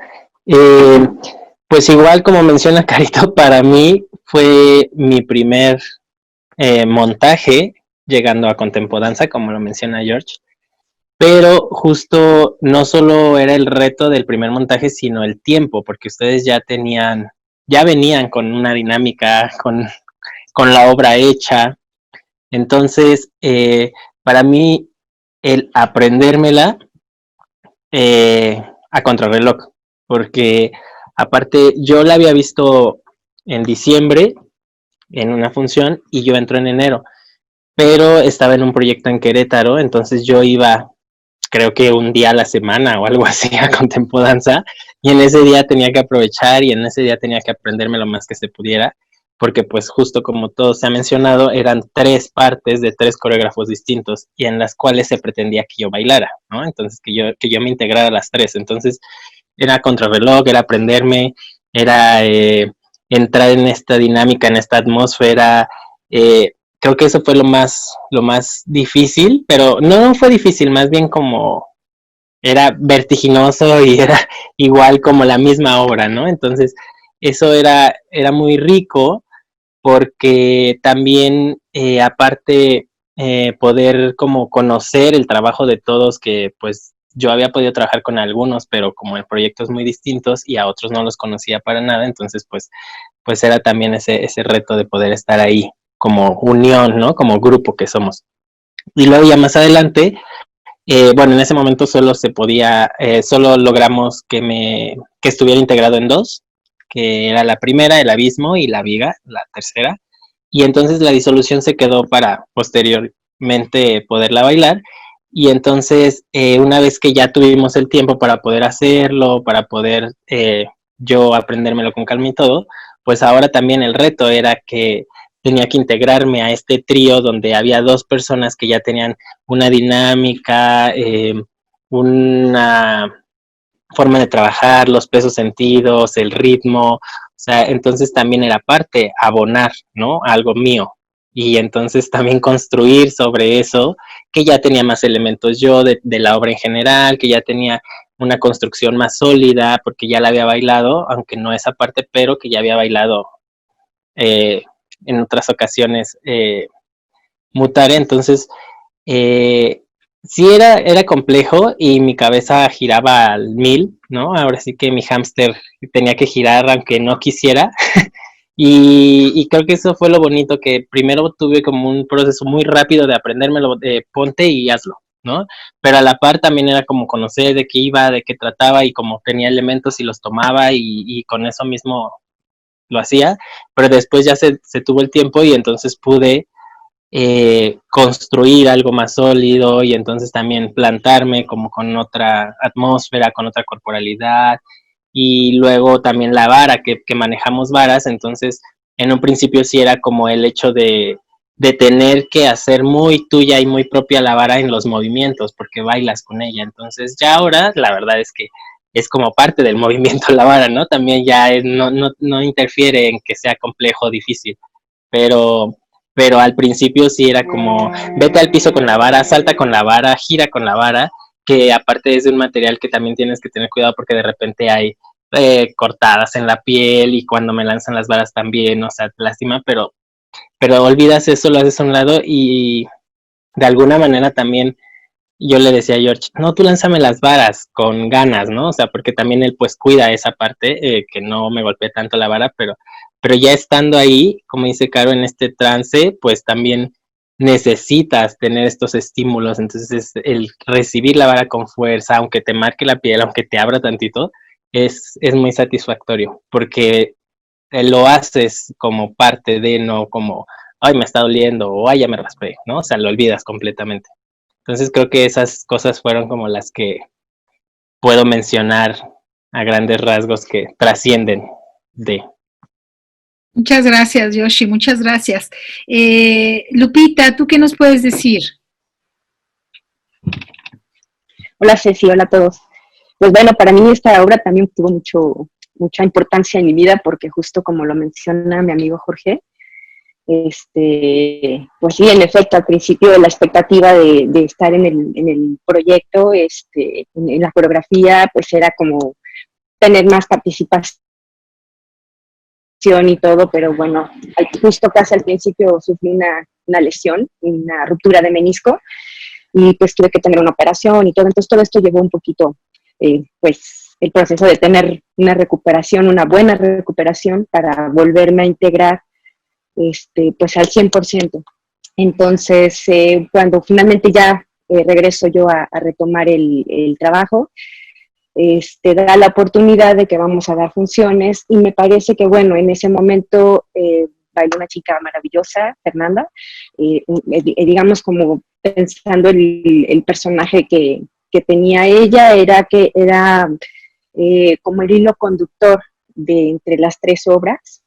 Speaker 8: Pues igual como menciona Carito, para mí fue mi primer montaje llegando a Contempodanza, como lo menciona George, pero justo no solo era el reto del primer montaje, sino el tiempo, porque ustedes ya venían con una dinámica, con la obra hecha. Entonces, para mí, el aprendérmela a contrarreloj, porque aparte yo la había visto en diciembre en una función y yo entro en enero, pero estaba en un proyecto en Querétaro, entonces yo iba, creo que un día a la semana o algo así a Contempodanza, y en ese día tenía que aprovechar y en ese día tenía que aprenderme lo más que se pudiera, porque pues justo como todo se ha mencionado, eran 3 partes de 3 coreógrafos distintos y en las cuales se pretendía que yo bailara, ¿no? Entonces que yo me integrara a las 3, entonces era contrarreloj, era aprenderme, era entrar en esta dinámica, en esta atmósfera. Creo que eso fue lo más difícil, pero no fue difícil, más bien como era vertiginoso y era igual como la misma obra, ¿no? Entonces, eso era muy rico porque también, aparte, poder como conocer el trabajo de todos, que pues yo había podido trabajar con algunos, pero como el proyecto es muy distintos y a otros no los conocía para nada, entonces pues era también ese reto de poder estar ahí como unión, ¿no? Como grupo que somos. Y luego ya más adelante, bueno, en ese momento solo logramos que estuviera integrado en 2, que era la primera, el abismo, y la viga, la tercera. Y entonces la disolución se quedó para posteriormente poderla bailar. Y entonces, una vez que ya tuvimos el tiempo para poder hacerlo, para poder yo aprendérmelo con calma y todo, pues ahora también el reto era que tenía que integrarme a este trío donde había 2 personas que ya tenían una dinámica, una forma de trabajar, los pesos sentidos, el ritmo, o sea, entonces también era parte abonar, ¿no? Algo mío. Y entonces también construir sobre eso, que ya tenía más elementos yo de la obra en general, que ya tenía una construcción más sólida, porque ya la había bailado, aunque no esa parte, pero que ya había bailado en otras ocasiones Mutare, entonces sí era complejo y mi cabeza giraba al 1000, ¿no? Ahora sí que mi hámster tenía que girar aunque no quisiera. Y creo que eso fue lo bonito, que primero tuve como un proceso muy rápido de aprendérmelo, de ponte y hazlo, ¿no? Pero a la par también era como conocer de qué iba, de qué trataba, y como tenía elementos y los tomaba y con eso mismo lo hacía, pero después ya se tuvo el tiempo y entonces pude construir algo más sólido y entonces también plantarme como con otra atmósfera, con otra corporalidad, y luego también la vara, que manejamos varas, entonces en un principio sí era como el hecho de tener que hacer muy tuya y muy propia la vara en los movimientos, porque bailas con ella, entonces ya ahora la verdad es que es como parte del movimiento la vara, ¿no? También ya no interfiere en que sea complejo o difícil, pero al principio sí era como, vete al piso con la vara, salta con la vara, gira con la vara, que aparte es de un material que también tienes que tener cuidado porque de repente hay cortadas en la piel y cuando me lanzan las varas también, o sea, lástima, pero olvidas eso, lo haces a un lado y de alguna manera también yo le decía a George, no, tú lánzame las varas con ganas, ¿no? O sea, porque también él pues cuida esa parte, que no me golpee tanto la vara, pero ya estando ahí, como dice Caro, en este trance, pues también necesitas tener estos estímulos, entonces el recibir la vara con fuerza, aunque te marque la piel, aunque te abra tantito, es muy satisfactorio, porque lo haces como parte de, no como, ay, me está doliendo, o ay, ya me raspé, ¿no? O sea, lo olvidas completamente. Entonces creo que esas cosas fueron como las que puedo mencionar a grandes rasgos que trascienden de.
Speaker 1: Muchas gracias, Yoshi, muchas gracias. Lupita, ¿tú qué nos puedes decir?
Speaker 9: Hola Ceci, hola a todos. Pues bueno, para mí esta obra también tuvo mucha importancia en mi vida porque justo como lo menciona mi amigo Jorge, pues sí, en efecto, al principio la expectativa de estar en el proyecto, en la coreografía, pues era como tener más participación y todo, pero bueno, justo casi al principio sufrí una lesión, una ruptura de menisco, y pues tuve que tener una operación y todo, entonces todo esto llevó un poquito, pues, el proceso de tener una recuperación, una buena recuperación para volverme a integrar, pues al 100%. Entonces, cuando finalmente ya regreso yo a retomar el trabajo, da la oportunidad de que vamos a dar funciones y me parece que, bueno, en ese momento bailó una chica maravillosa, Fernanda, digamos como pensando el personaje que tenía ella, era que era como el hilo conductor de entre las tres obras.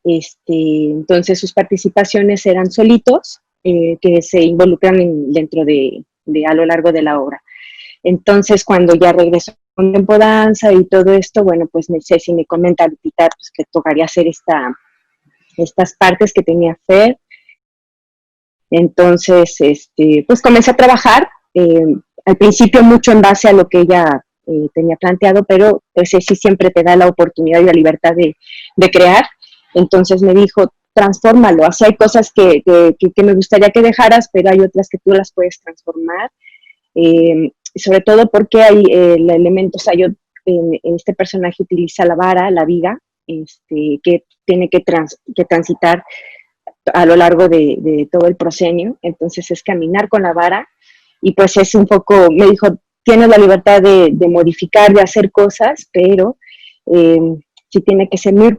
Speaker 9: Entonces sus participaciones eran solitos, que se involucran dentro de a lo largo de la obra. Entonces, cuando ya regresó con Tempo Danza y todo esto, bueno, pues Ceci me comenta Lupita, pues, que tocaría hacer estas partes que tenía Fer. Entonces, pues comencé a trabajar, al principio mucho en base a lo que ella tenía planteado, pero pues Ceci siempre te da la oportunidad y la libertad de crear. Entonces me dijo, transfórmalo, así hay cosas que me gustaría que dejaras, pero hay otras que tú las puedes transformar. Sobre todo porque hay el elemento, o sea, yo en este personaje utiliza la vara, la viga, que tiene que transitar a lo largo de todo el proscenio, entonces es caminar con la vara, y pues es un poco, me dijo, tienes la libertad de modificar, de hacer cosas, pero sí tiene que ser muy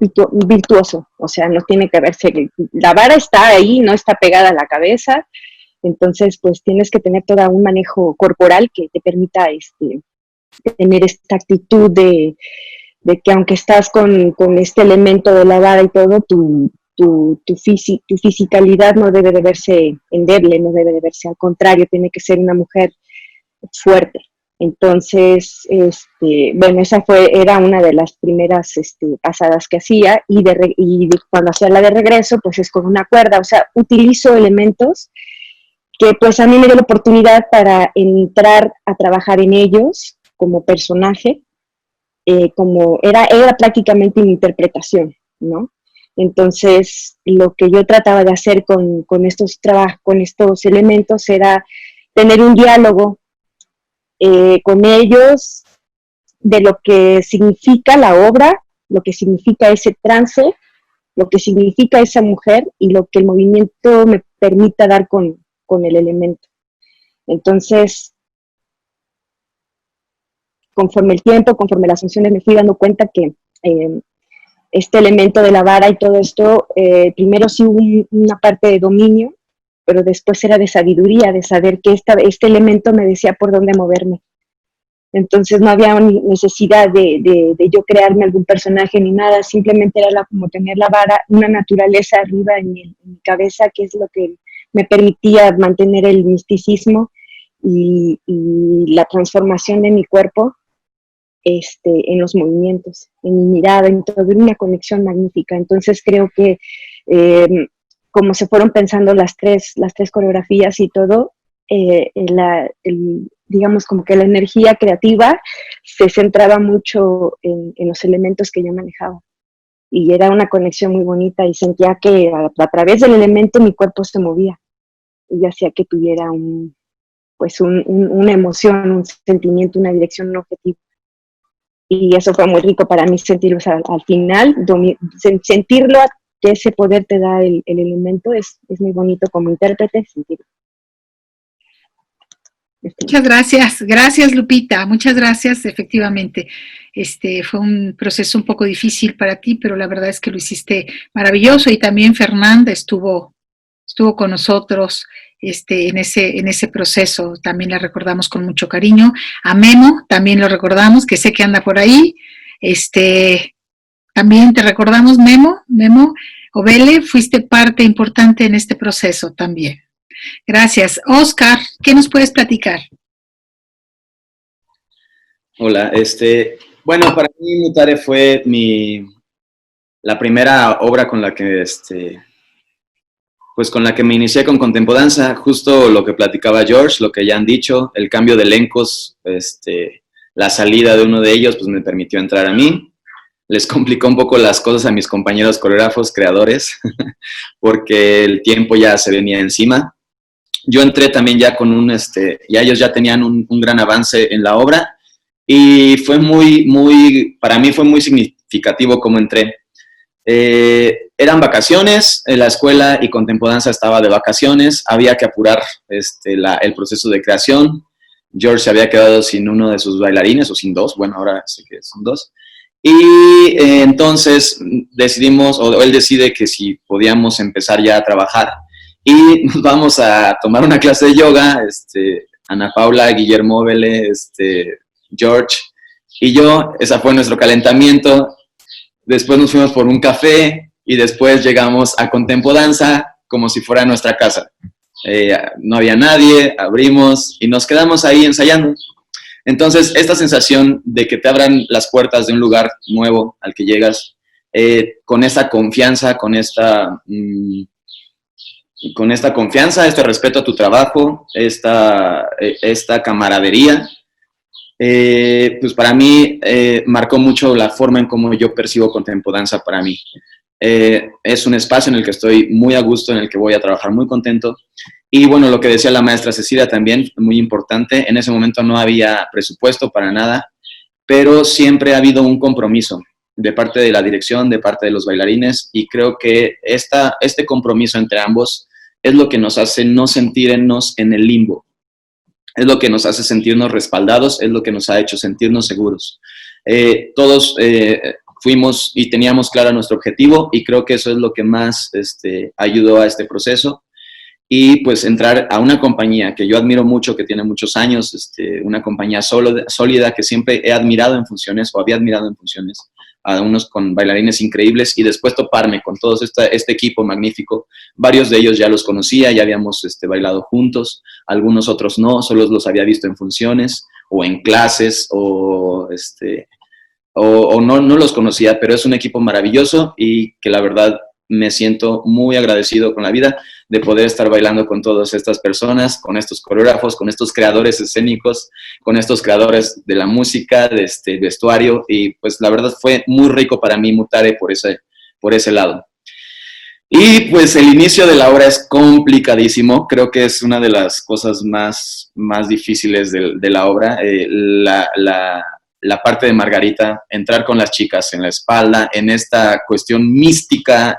Speaker 9: virtuoso, o sea, no tiene que verse, la vara está ahí, no está pegada a la cabeza, entonces pues tienes que tener todo un manejo corporal que te permita tener esta actitud de que aunque estás con este elemento de la vara y todo, tu fisicalidad no debe de verse endeble, no debe de verse al contrario, tiene que ser una mujer fuerte. Entonces, bueno, era una de las primeras pasadas que hacía, y cuando hacía la de regreso, pues es con una cuerda, o sea, utilizo elementos que pues a mí me dio la oportunidad para entrar a trabajar en ellos como personaje, como era prácticamente mi interpretación, ¿no? Entonces, lo que yo trataba de hacer con estos elementos era tener un diálogo con ellos de lo que significa la obra, lo que significa ese trance, lo que significa esa mujer y lo que el movimiento me permita dar con el elemento. Entonces, conforme el tiempo, conforme las funciones, me fui dando cuenta que este elemento de la vara y todo esto, primero sí hubo una parte de dominio, pero después era de sabiduría, de saber que este elemento me decía por dónde moverme. Entonces no había necesidad de yo crearme algún personaje ni nada, simplemente era como tener la vara, una naturaleza arriba en mi cabeza, que es lo que me permitía mantener el misticismo y la transformación de mi cuerpo en los movimientos, en mi mirada, en todo, una conexión magnífica. Entonces creo que como se fueron pensando las tres coreografías y todo, digamos como que la energía creativa se centraba mucho en los elementos que yo manejaba. Y era una conexión muy bonita y sentía que a través del elemento mi cuerpo se movía y hacía que tuviera pues una emoción, un sentimiento, una dirección, un objetivo. Y eso fue muy rico para mí sentirlo, o sea, al final, sentirlo, que ese poder te da el elemento, es muy bonito como intérprete sentirlo.
Speaker 1: Muchas gracias, gracias Lupita, muchas gracias, efectivamente. Fue un proceso un poco difícil para ti, pero la verdad es que lo hiciste maravilloso, y también Fernanda estuvo con nosotros en ese proceso, también la recordamos con mucho cariño. A Memo también lo recordamos, que sé que anda por ahí. También te recordamos, Memo Ovele, fuiste parte importante en este proceso también. Gracias. Oscar, ¿qué nos puedes platicar?
Speaker 10: Hola, bueno, para mí Mutare fue la primera obra con la que pues con la que me inicié con Contempodanza, justo lo que platicaba George, lo que ya han dicho, el cambio de elencos, la salida de uno de ellos, pues me permitió entrar a mí. Les complicó un poco las cosas a mis compañeros coreógrafos, creadores, porque el tiempo ya se venía encima. Yo entré también ya con ya ellos ya tenían un gran avance en la obra, y fue para mí fue muy significativo cómo entré. Eran vacaciones en la escuela y Contempodanza estaba de vacaciones, había que apurar el proceso de creación. George se había quedado sin uno de sus bailarines, o sin dos, bueno, ahora sé que son dos. Y entonces decidimos, o él decide que si podíamos empezar ya a trabajar. Y nos vamos a tomar una clase de yoga, Ana Paula, Guillermo Vélez, George y yo. Ese fue nuestro calentamiento. Después nos fuimos por un café y después llegamos a Contempodanza como si fuera nuestra casa. No había nadie, abrimos y nos quedamos ahí ensayando. Entonces, esta sensación de que te abran las puertas de un lugar nuevo al que llegas, con esta confianza, con esta confianza, este respeto a tu trabajo, esta camaradería, pues para mí marcó mucho la forma en cómo yo percibo Contempodanza para mí. Es un espacio en el que estoy muy a gusto, en el que voy a trabajar muy contento. Y bueno, lo que decía la maestra Cecilia también, muy importante, en ese momento no había presupuesto para nada, pero siempre ha habido un compromiso de parte de la dirección, de parte de los bailarines, y creo que este compromiso entre ambos es lo que nos hace no sentirnos en el limbo. Es lo que nos hace sentirnos respaldados, es lo que nos ha hecho sentirnos seguros. Todos fuimos y teníamos claro nuestro objetivo, y creo que eso es lo que más ayudó a este proceso. Y pues entrar a una compañía que yo admiro mucho, que tiene muchos años, una compañía sólida que siempre he admirado en funciones, o había admirado en funciones, a unos con bailarines increíbles, y después toparme con todo este equipo magnífico. Varios de ellos ya los conocía, ya habíamos bailado juntos, algunos otros no, solo los había visto en funciones o en clases, o no los conocía, pero es un equipo maravilloso y que la verdad me siento muy agradecido con la vida de poder estar bailando con todas estas personas, con estos coreógrafos, con estos creadores escénicos, con estos creadores de la música, de este vestuario, y pues la verdad fue muy rico para mí Mutare por ese lado. Y pues el inicio de la obra es complicadísimo, creo que es una de las cosas más difíciles de la obra, la parte de Margarita, entrar con las chicas en la espalda, en esta cuestión mística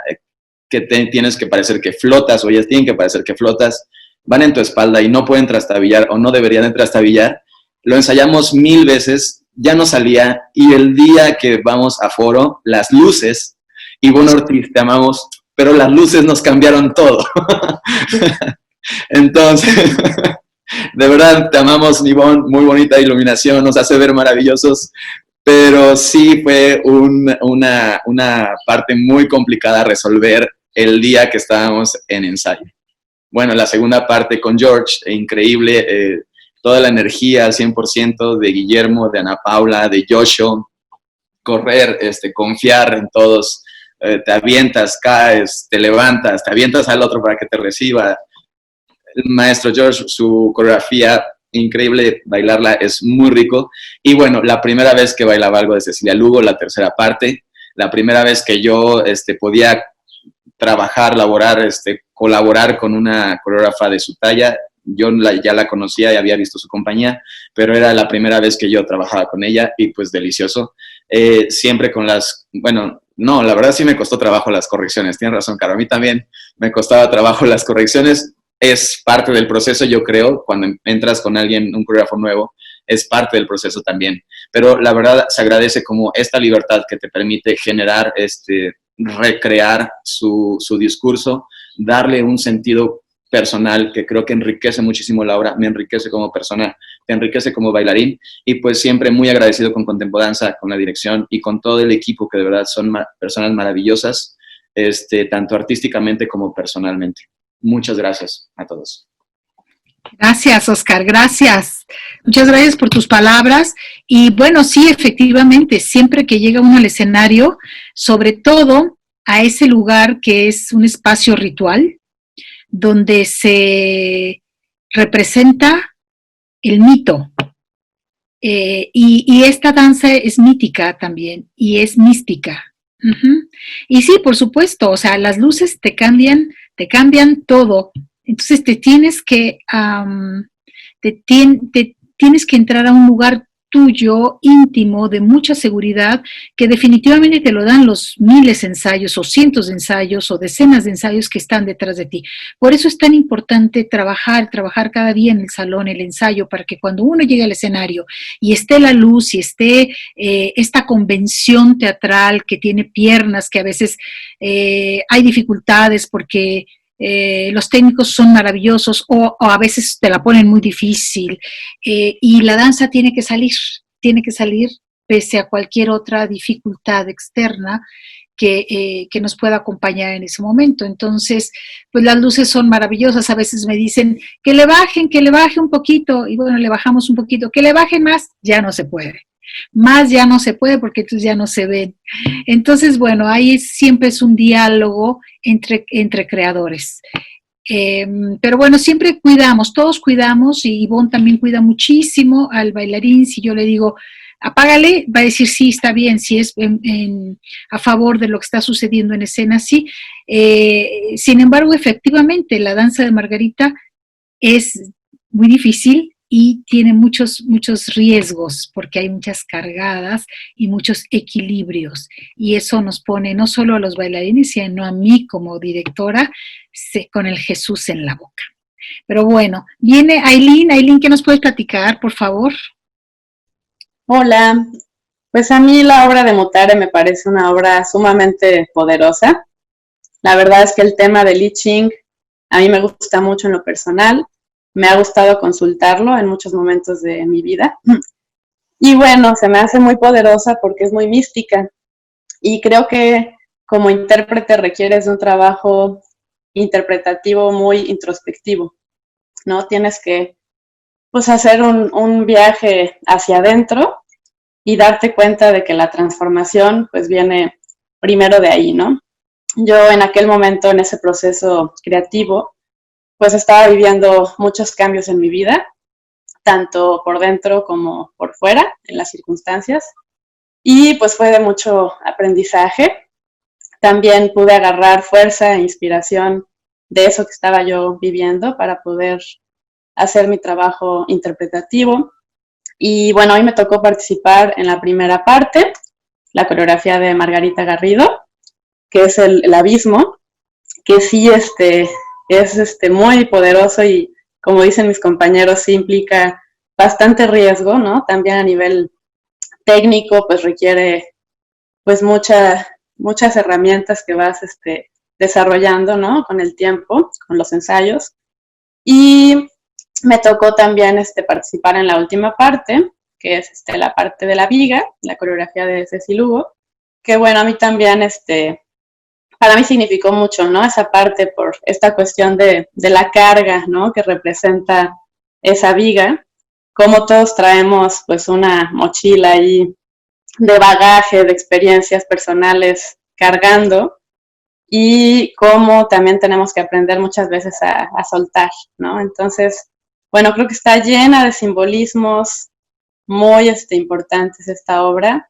Speaker 10: que tienes que parecer que flotas, o ellas tienen que parecer que flotas, van en tu espalda y no pueden trastabillar, o no deberían de trastabillar. Lo ensayamos 1000 veces, ya no salía, y el día que vamos a foro, las luces, Ivonne Ortiz, te amamos, pero las luces nos cambiaron todo. Entonces, de verdad, te amamos, Ivonne, muy bonita iluminación, nos hace ver maravillosos, pero sí fue una parte muy complicada a resolver el día que estábamos en ensayo. Bueno, la segunda parte con George, increíble, toda la energía al 100% de Guillermo, de Ana Paula, de Joshua, correr, confiar en todos, te avientas, caes, te levantas, te avientas al otro para que te reciba. El maestro George, su coreografía, increíble, bailarla es muy rico. Y bueno, la primera vez que bailaba algo de Cecilia Lugo, la tercera parte, la primera vez que yo podía trabajar, laborar, colaborar con una coreógrafa de su talla, yo ya la conocía y había visto su compañía, pero era la primera vez que yo trabajaba con ella y pues delicioso. Siempre con bueno, no, la verdad sí me costó trabajo las correcciones, tienes razón, Caro, a mí también me costaba trabajo las correcciones, es parte del proceso, yo creo, cuando entras con alguien, un coreógrafo nuevo, es parte del proceso también, pero la verdad se agradece como esta libertad que te permite generar, recrear su discurso, darle un sentido personal que creo que enriquece muchísimo la obra, me enriquece como persona, te enriquece como bailarín, y pues siempre muy agradecido con Contempodanza, con la dirección y con todo el equipo, que de verdad son personas maravillosas, tanto artísticamente como personalmente. Muchas gracias a todos.
Speaker 1: Gracias, Oscar, gracias. Muchas gracias por tus palabras. Y bueno, sí, efectivamente, siempre que llega uno al escenario, sobre todo a ese lugar que es un espacio ritual, donde se representa el mito. Y esta danza es mítica también, y es mística. Uh-huh. Y sí, por supuesto, o sea, las luces te cambian todo. Entonces te tienes que tienes que entrar a un lugar tuyo, íntimo, de mucha seguridad, que definitivamente te lo dan los miles de ensayos, o cientos de ensayos, o decenas de ensayos que están detrás de ti. Por eso es tan importante trabajar cada día en el salón, el ensayo, para que cuando uno llegue al escenario y esté la luz y esté esta convención teatral que tiene piernas, que a veces hay dificultades porque los técnicos son maravillosos o a veces te la ponen muy difícil, y la danza tiene que salir pese a cualquier otra dificultad externa que nos pueda acompañar en ese momento. Entonces, pues las luces son maravillosas. A veces me dicen que le baje un poquito, y bueno, le bajamos un poquito, que le bajen más, ya no se puede. Más ya no se puede porque entonces ya no se ven. Entonces, bueno, ahí siempre es un diálogo entre creadores. Pero bueno, siempre todos cuidamos, y Ivonne también cuida muchísimo al bailarín. Si yo le digo, apágale, va a decir sí, está bien, si es a favor de lo que está sucediendo en escena, sí. Sin embargo, efectivamente, la danza de Margarita es muy difícil y tiene muchos riesgos, porque hay muchas cargadas y muchos equilibrios, y eso nos pone no solo a los bailarines, sino a mí como directora con el Jesús en la boca. Pero bueno, viene Aileen, ¿qué nos puedes platicar, por favor?
Speaker 11: Hola, pues a mí la obra de Mutare me parece una obra sumamente poderosa. La verdad es que el tema del I Ching a mí me gusta mucho en lo personal. Me ha gustado consultarlo en muchos momentos de mi vida. Y bueno, se me hace muy poderosa porque es muy mística. Y creo que como intérprete requieres de un trabajo interpretativo muy introspectivo, ¿no? Tienes que pues hacer un viaje hacia adentro y darte cuenta de que la transformación pues viene primero de ahí, ¿no? Yo en aquel momento, en ese proceso creativo, pues estaba viviendo muchos cambios en mi vida, tanto por dentro como por fuera, en las circunstancias, y pues fue de mucho aprendizaje. También pude agarrar fuerza e inspiración de eso que estaba yo viviendo para poder hacer mi trabajo interpretativo. Y bueno, hoy me tocó participar en la primera parte, la coreografía de Margarita Garrido, que es el abismo, que sí es muy poderoso y, como dicen mis compañeros, sí implica bastante riesgo, ¿no? También a nivel técnico, pues requiere pues muchas herramientas que vas desarrollando, ¿no? Con el tiempo, con los ensayos. Y me tocó también participar en la última parte, que es la parte de la viga, la coreografía de Ceci Lugo, que bueno, a mí también para mí significó mucho, ¿no? Esa parte por esta cuestión de la carga, ¿no? Que representa esa viga, como todos traemos pues una mochila ahí de bagaje, de experiencias personales cargando, y cómo también tenemos que aprender muchas veces a soltar, ¿no? Entonces, bueno, creo que está llena de simbolismos muy importantes esta obra,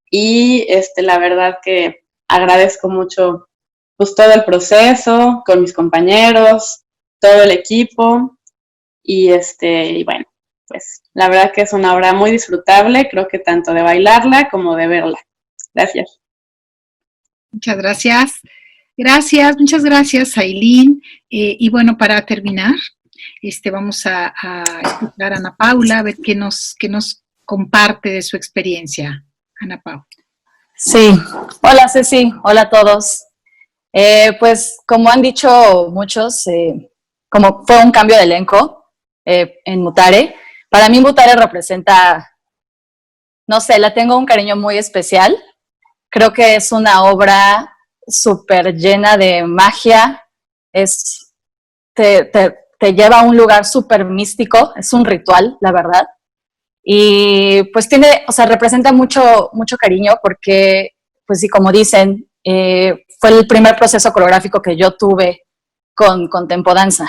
Speaker 11: y la verdad que agradezco mucho pues todo el proceso con mis compañeros, todo el equipo, y bueno, pues la verdad que es una obra muy disfrutable, creo que tanto de bailarla como de verla. Gracias.
Speaker 1: Muchas gracias. Muchas gracias, Ailín. Y bueno, para terminar, vamos a escuchar a Ana Paula, a ver qué nos comparte de su experiencia. Ana Paula.
Speaker 12: Sí, hola Ceci, hola a todos. Pues como han dicho muchos, como fue un cambio de elenco en Mutare, para mí Mutare representa, no sé, la tengo un cariño muy especial. Creo que es una obra súper llena de magia, te lleva a un lugar súper místico, es un ritual, la verdad. Y pues representa mucho cariño porque, pues sí, como dicen, fue el primer proceso coreográfico que yo tuve con Tempo Danza.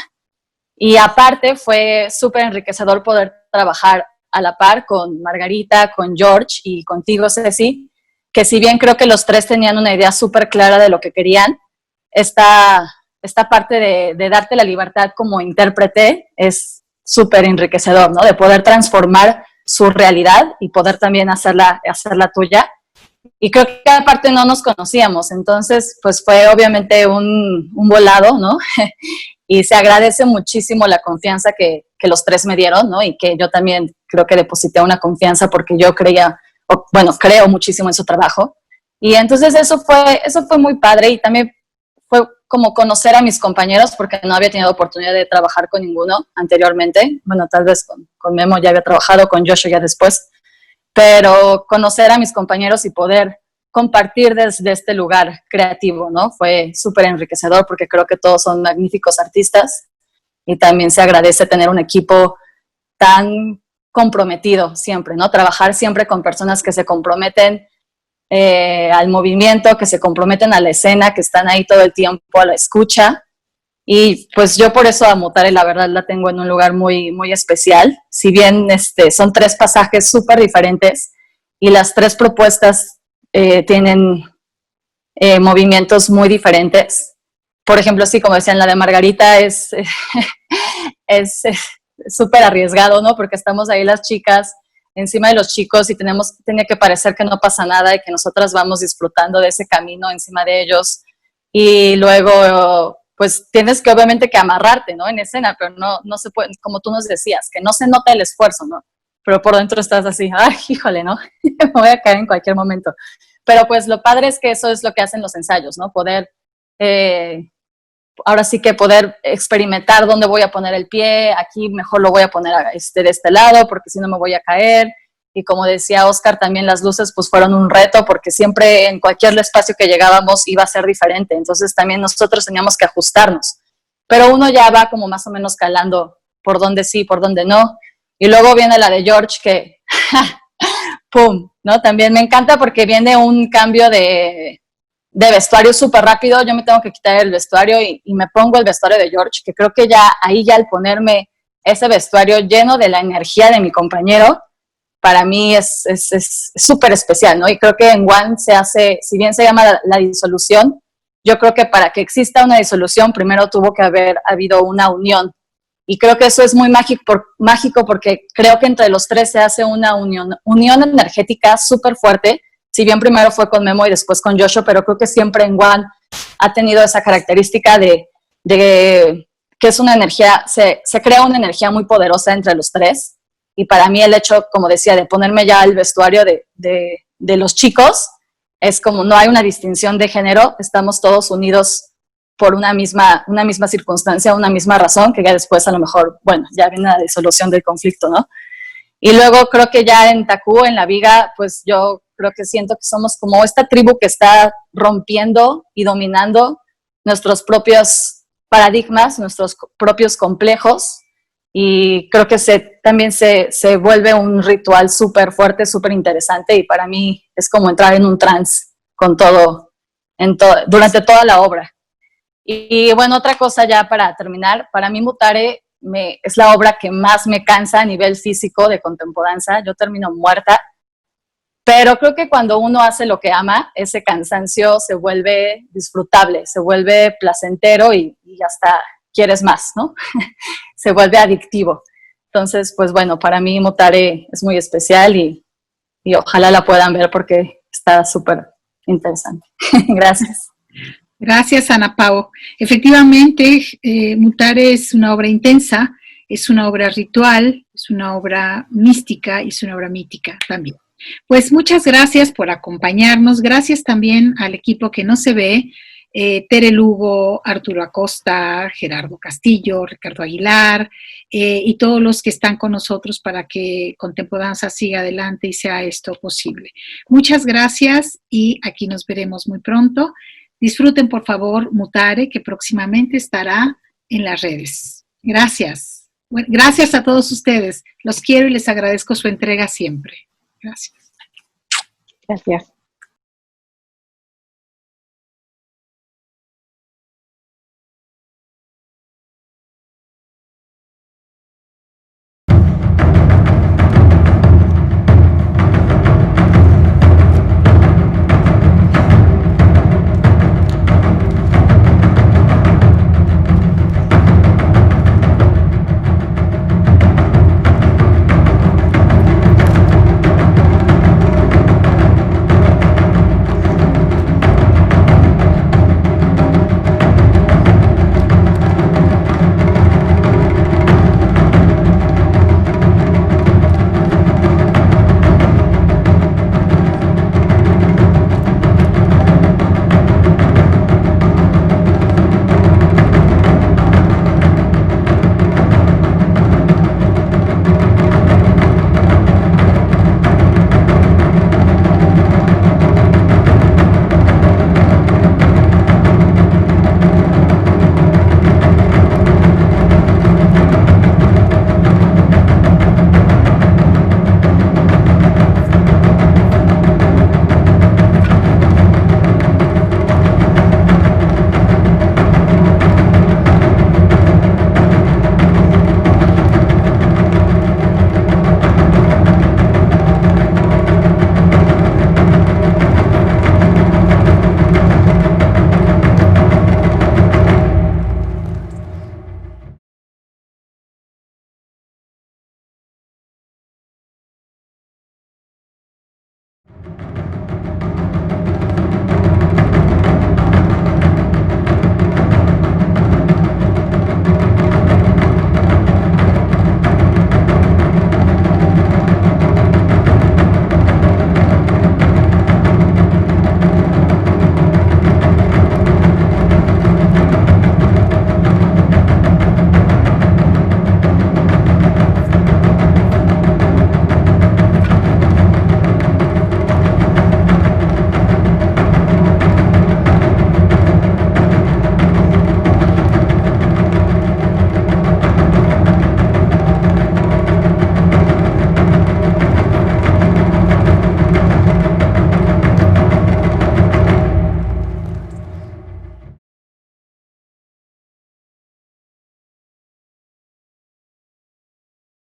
Speaker 12: Y aparte fue súper enriquecedor poder trabajar a la par con Margarita, con George y contigo, Ceci, que si bien creo que los tres tenían una idea súper clara de lo que querían, esta parte de darte la libertad como intérprete es súper enriquecedor, ¿no? De poder transformar su realidad y poder también hacerla tuya. Y creo que aparte no nos conocíamos, entonces pues fue obviamente un volado, ¿no? Y se agradece muchísimo la confianza que los tres me dieron, ¿no? Y que yo también creo que deposité una confianza porque yo creo muchísimo en su trabajo. Y entonces eso fue muy padre y también fue como conocer a mis compañeros porque no había tenido oportunidad de trabajar con ninguno anteriormente. Bueno, tal vez con Memo ya había trabajado, con Joshua ya después, pero conocer a mis compañeros y poder compartir desde este lugar creativo, ¿no? Fue súper enriquecedor porque creo que todos son magníficos artistas y también se agradece tener un equipo tan comprometido siempre, ¿no? Trabajar siempre con personas que se comprometen al movimiento, que se comprometen a la escena, que están ahí todo el tiempo a la escucha. Y pues yo por eso a Mutare, la verdad, la tengo en un lugar muy, muy especial. Si bien son 3 pasajes súper diferentes y las 3 propuestas tienen movimientos muy diferentes. Por ejemplo, sí, como decían, la de Margarita es súper arriesgado, ¿no? Porque estamos ahí las chicas encima de los chicos y tenía que parecer que no pasa nada y que nosotras vamos disfrutando de ese camino encima de ellos. Y luego, pues tienes que obviamente que amarrarte, ¿no? En escena, pero no se puede, como tú nos decías, que no se nota el esfuerzo, ¿no? Pero por dentro estás así, ay, híjole, ¿no? Me voy a caer en cualquier momento. Pero pues lo padre es que eso es lo que hacen los ensayos, ¿no? Poder, ahora sí que poder experimentar dónde voy a poner el pie, aquí mejor lo voy a poner de este lado porque si no me voy a caer. Y como decía Oscar, también las luces pues fueron un reto porque siempre en cualquier espacio que llegábamos iba a ser diferente, entonces también nosotros teníamos que ajustarnos. Pero uno ya va como más o menos calando por dónde sí, por dónde no. Y luego viene la de George que, ¡pum!, ¿no? También me encanta porque viene un cambio de vestuario súper rápido. Yo me tengo que quitar el vestuario y me pongo el vestuario de George, que creo que ya al ponerme ese vestuario lleno de la energía de mi compañero, para mí es súper especial, ¿no? Y creo que en One se hace, si bien se llama la disolución, yo creo que para que exista una disolución primero tuvo que haber habido una unión. Y creo que eso es muy mágico porque creo que entre los 3 se hace una unión energética súper fuerte. Si bien primero fue con Memo y después con Joshua, pero creo que siempre en One ha tenido esa característica de que es una energía, se crea una energía muy poderosa entre los 3. Y para mí el hecho, como decía, de ponerme ya el vestuario de los chicos, es como no hay una distinción de género, estamos todos unidos por una misma circunstancia, una misma razón, que ya después a lo mejor, bueno, ya viene la disolución del conflicto, ¿no? Y luego creo que ya en Takú, en La Viga, pues yo creo que siento que somos como esta tribu que está rompiendo y dominando nuestros propios paradigmas, nuestros propios complejos, y creo que también se vuelve un ritual súper fuerte, súper interesante, y para mí es como entrar en un trance con durante toda la obra. Y bueno, otra cosa ya para terminar, para mí Mutare es la obra que más me cansa a nivel físico de Tempo Danza. Yo termino muerta, pero creo que cuando uno hace lo que ama, ese cansancio se vuelve disfrutable, se vuelve placentero y hasta quieres más, ¿no? Se vuelve adictivo. Entonces, pues bueno, para mí Mutare es muy especial y ojalá la puedan ver porque está súper interesante. Gracias.
Speaker 1: Gracias, Ana Pao. Efectivamente, Mutare es una obra intensa, es una obra ritual, es una obra mística y es una obra mítica también. Pues muchas gracias por acompañarnos. Gracias también al equipo que no se ve, Tere Lugo, Arturo Acosta, Gerardo Castillo, Ricardo Aguilar y todos los que están con nosotros para que Contempodanza siga adelante y sea esto posible. Muchas gracias y aquí nos veremos muy pronto. Disfruten por favor Mutare, que próximamente estará en las redes. Gracias. Bueno, gracias a todos ustedes. Los quiero y les agradezco su entrega siempre. Gracias.
Speaker 9: Gracias.